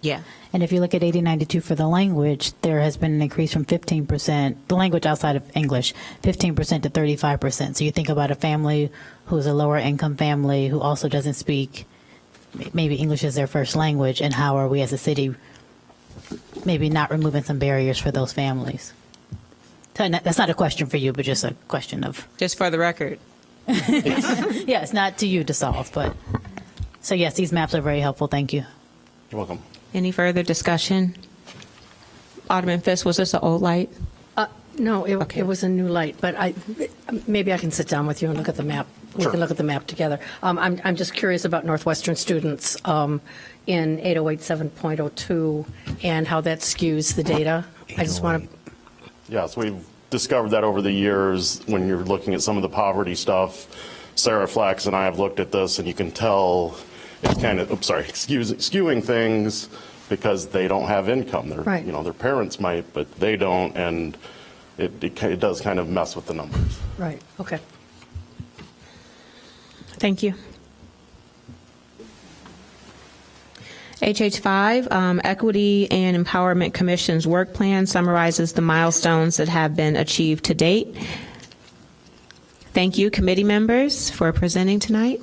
Yeah. And if you look at 8092 for the language, there has been an increase from 15%, the language outside of English, 15% to 35%. So you think about a family who's a lower income family who also doesn't speak, maybe English is their first language, and how are we as a city maybe not removing some barriers for those families? That's not a question for you, but just a question of, Just for the record. yes, not to you to solve, but, so yes, these maps are very helpful. Thank you. You're welcome. Any further discussion? Alderman Fisk, was this an old light? No, Okay. it was a new light, but maybe I can sit down with you and look at the map. We Sure. can look at the map together. I'm just curious about Northwestern students in 8087.02 and how that skews the data. I just want to, Yes, we've discovered that over the years when you're looking at some of the poverty stuff. Sarah Flax and I have looked at this, and you can tell it's kind of, skewing things because they don't have income. They're, Right. their parents might, but they don't, and it does kind of mess with the numbers. right, okay. Thank you. HH5, Equity and Empowerment Commission's work plan summarizes the milestones that have been achieved to date. Thank you, committee members, for presenting tonight.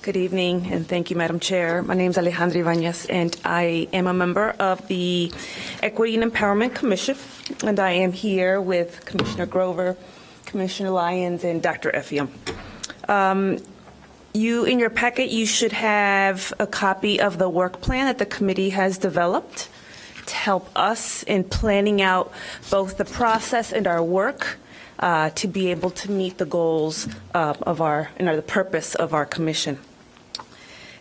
Good evening, and thank you, Madam Chair. My name is Alejandra Ibanez, and I am a member of the Equity and Empowerment Commission, and I am here with Commissioner Grover, Commissioner Lyons, and Dr. Effiam. In your packet, you should have a copy of the work plan that the committee has developed to help us in planning out both the process and our work to be able to meet the goals the purpose of our commission.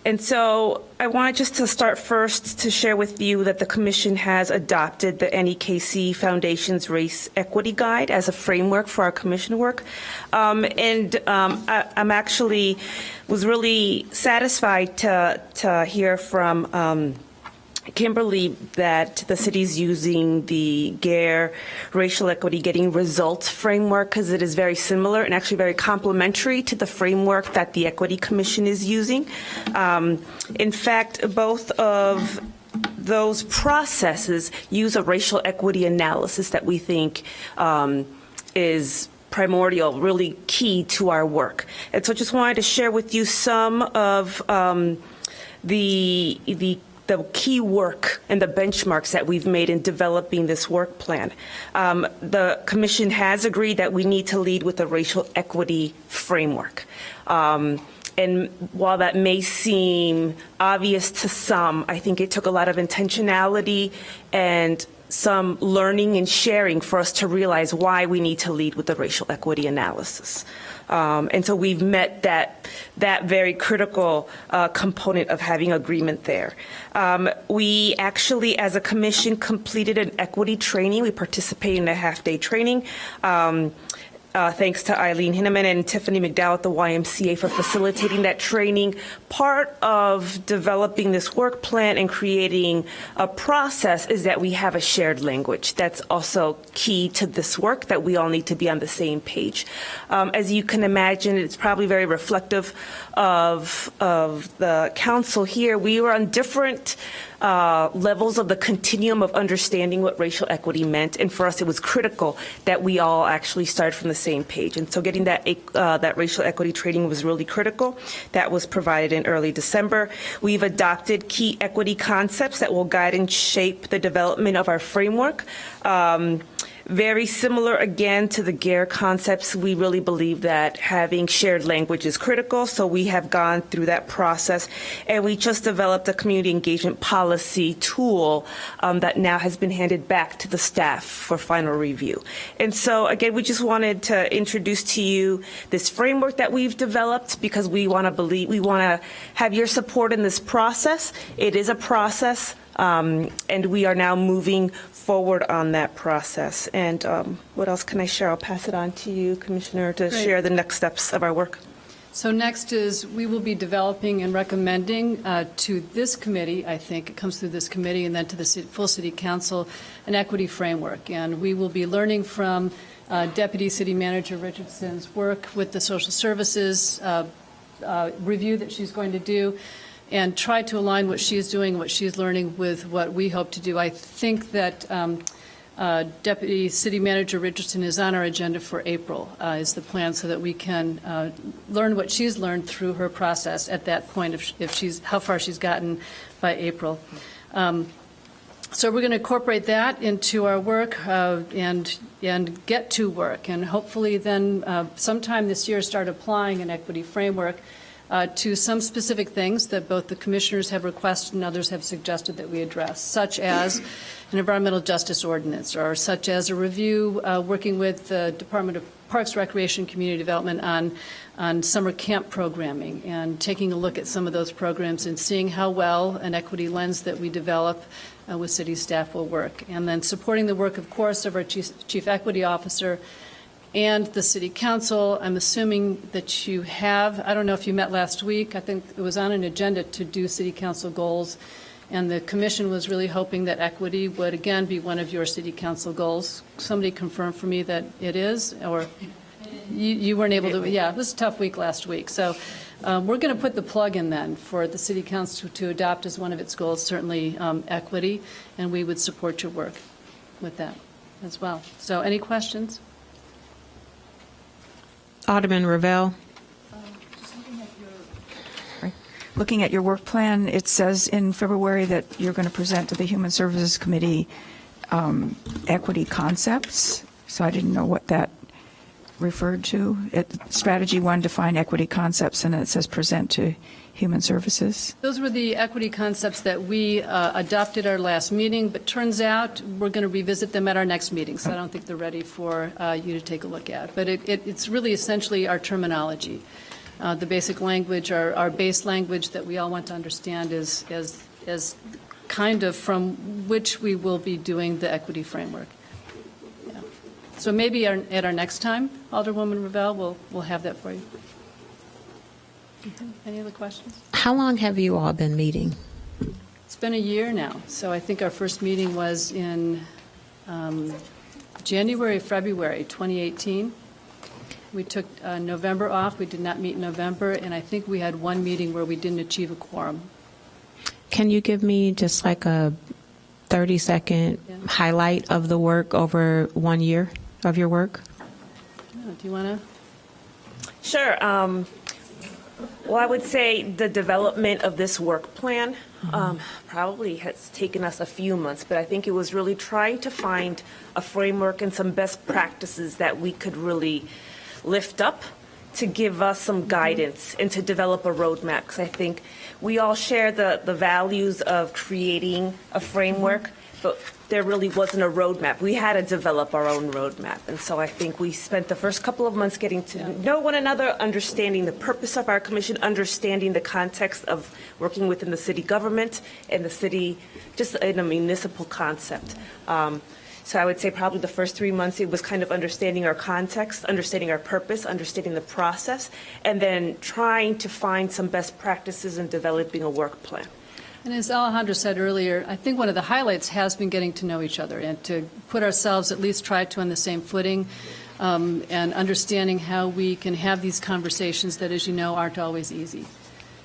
And so I wanted just to start first to share with you that the Commission has adopted the NEKC Foundation's Race Equity Guide as a framework for our Commission work. I'm actually was really satisfied to hear from Kimberly that the city's using the GARE Racial Equity Getting Results framework because it is very similar and actually very complementary to the framework that the Equity Commission is using. In fact, both of those processes use a racial equity analysis that we think is primordial, really key to our work. And so I just wanted to share with you some of the key work and the benchmarks that we've made in developing this work plan. The Commission has agreed that we need to lead with a racial equity framework. And while that may seem obvious to some, I think it took a lot of intentionality and some learning and sharing for us to realize why we need to lead with the racial equity analysis. And so we've met that very critical component of having agreement there. We actually, as a commission, completed an equity training. We participated in a half-day training. Thanks to Eileen Hinneman and Tiffany McDowell at the YMCA for facilitating that training. Part of developing this work plan and creating a process is that we have a shared language. That's also key to this work, that we all need to be on the same page. As you can imagine, it's probably very reflective of the council here. We were on different levels of the continuum of understanding what racial equity meant, and for us it was critical that we all actually started from the same page. And so getting that racial equity training was really critical. That was provided in early December. We've adopted key equity concepts that will guide and shape the development of our framework. Very similar, again, to the GARE concepts, we really believe that having shared language is critical, so we have gone through that process, and we just developed a community engagement policy tool that now has been handed back to the staff for final review. And so, again, we just wanted to introduce to you this framework that we've developed because we want to have your support in this process. It is a process. And we are now moving forward on that process. And what else can I share? I'll pass it on to you, Commissioner, to Great. share the next steps of our work. So next is we will be developing and recommending to this committee, I think it comes through this committee, and then to the full City Council, an equity framework. And we will be learning from Deputy City Manager Richardson's work with the social services review that she's going to do, and try to align what she is doing, what she is learning with what we hope to do. I think that Deputy City Manager Richardson is on our agenda for April, is the plan, so that we can learn what she's learned through her process at that point, if she's how far she's gotten by April. So we're going to incorporate that into our work and get to work, and hopefully then sometime this year start applying an equity framework to some specific things that both the commissioners have requested and others have suggested that we address, such as an environmental justice ordinance, or such as a review working with the Department of Parks, Recreation, and Community Development on summer camp programming, and taking a look at some of those programs and seeing how well an equity lens that we develop with city staff will work. And then supporting the work, of course, of our chief equity officer and the city council. I'm assuming that you have, I don't know if you met last week, I think it was on an agenda to do city council goals, and the commission was really hoping that equity would again be one of your city council goals. Somebody confirmed for me that it is, or you weren't able to. Yeah, it was a tough week last week. So we're going to put the plug in then for the city council to adopt as one of its goals, certainly equity, and we would support your work with that as well. So any questions? Alderman Ravel. Looking at your work plan, it says in February that you're going to present to the Human Services Committee equity concepts. So I didn't know what that referred to. Strategy 1, define equity concepts, and it says present to Human Services. Those were the equity concepts that we adopted our last meeting, but turns out we're going to revisit them at our next meeting, so I don't think they're ready for you to take a look at. But it's really essentially our terminology. The basic language, our base language that we all want to understand is kind of from which we will be doing the equity framework. Yeah. So maybe at our next time, Alderwoman Ravel, we'll have that for you. Any other questions? How long have you all been meeting? It's been a year now. So I think our first meeting was in January, February 2018. We took November off. We did not meet in November, and I think we had one meeting where we didn't achieve a quorum. Can you give me just like a 30-second highlight of the work over 1 year of your work? Do you want to? Sure. Well, I would say the development of this work plan probably has taken us a few months, but I think it was really trying to find a framework and some best practices that we could really lift up to give us some guidance and to develop a roadmap, because I think we all share the values of creating a framework, but there really wasn't a roadmap. We had to develop our own roadmap. And so I think we spent the first couple of months getting to know one another, understanding the purpose of our commission, understanding the context of working within the city government and the city, just in a municipal concept. So I would say probably the first 3 months, it was kind of understanding our context, understanding our purpose, understanding the process, and then trying to find some best practices in developing a work plan. And as Alejandro said earlier, I think one of the highlights has been getting to know each other and to put ourselves, at least try to, on the same footing, and understanding how we can have these conversations that, as you know, aren't always easy.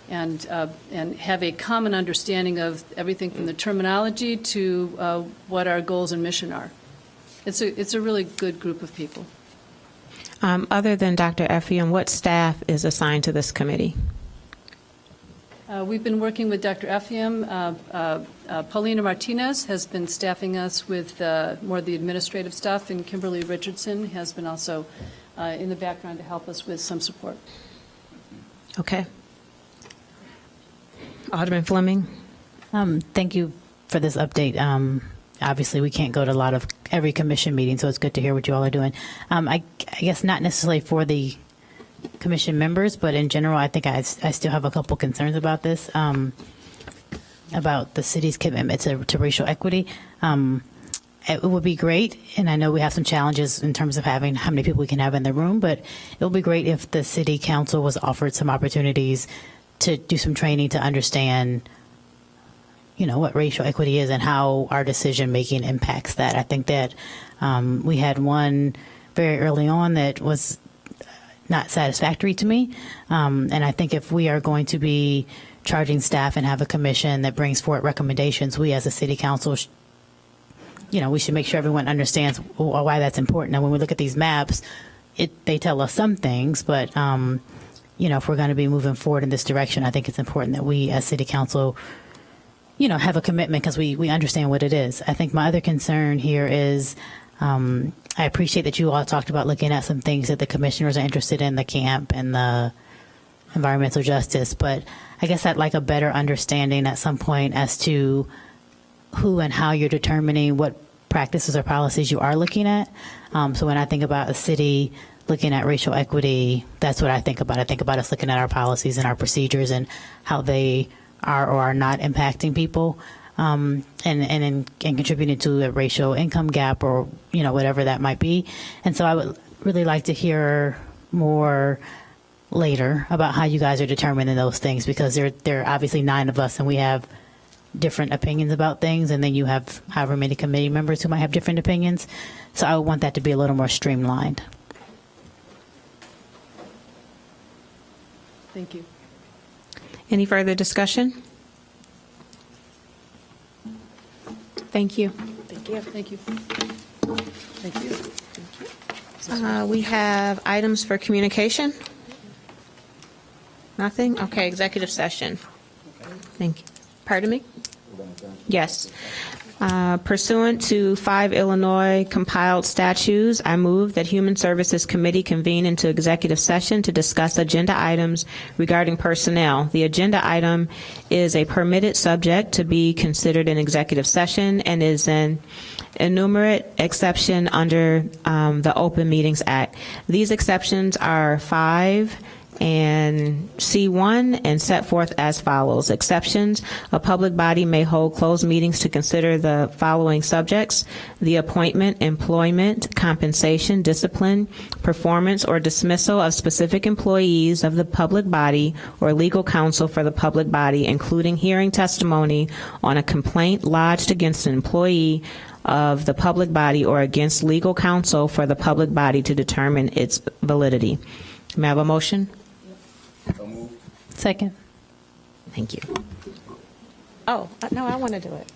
And have a common understanding of everything from the terminology to what our goals and mission are. It's a really good group of people. Other than Dr. Effiam, what staff is assigned to this committee? We've been working with Dr. Effiam. Paulina Martinez has been staffing us with more of the administrative stuff, and Kimberly Richardson has been also in the background to help us with some support. Okay. Alderman Fleming. Thank you for this update. Obviously, we can't go to every commission meeting, so it's good to hear what you all are doing. I guess not necessarily for the commission members, but in general, I think I still have a couple concerns about this, about the city's commitment to racial equity. It would be great, and I know we have some challenges in terms of having how many people we can have in the room, but it would be great if the city council was offered some opportunities to do some training to understand, what racial equity is and how our decision making impacts that. I think that we had one very early on that was not satisfactory to me. And I think if we are going to be charging staff and have a commission that brings forward recommendations, we as a city council, we should make sure everyone understands why that's important. And when we look at these maps, they tell us some things, but, if we're going to be moving forward in this direction, I think it's important that we as city council have a commitment because we understand what it is. I think my other concern here is I appreciate that you all talked about looking at some things that the commissioners are interested in, the camp and the environmental justice, but I guess I'd like a better understanding at some point as to who and how you're determining what practices or policies you are looking at. So when I think about a city looking at racial equity, that's what I think about. I think about us looking at our policies and our procedures and how they are or are not impacting people, and contributing to a racial income gap or whatever that might be. And so I would really like to hear more later about how you guys are determining those things, because there are obviously 9 of us and we have different opinions about things, and then you have however many committee members who might have different opinions. So I would want that to be a little more streamlined. Thank you. Any further discussion? Thank you. Thank you. Thank you. Thank you. We have items for communication. Nothing? Okay, executive session. Thank you. Pardon me? Yes. Pursuant to 5 Illinois compiled statutes, I move that Human Services Committee convene into executive session to discuss agenda items regarding personnel. The agenda item is a permitted subject to be considered in executive session and is an enumerate exception under the Open Meetings Act. These exceptions are 5 and C1 and set forth as follows. Exceptions: a public body may hold closed meetings to consider the following subjects: the appointment, employment, compensation, discipline, performance, or dismissal of specific employees of the public body or legal counsel for the public body, including hearing testimony on a complaint lodged against an employee of the public body or against legal counsel for the public body to determine its validity. May I have a motion? Second. Thank you. Oh, no, I want to do it.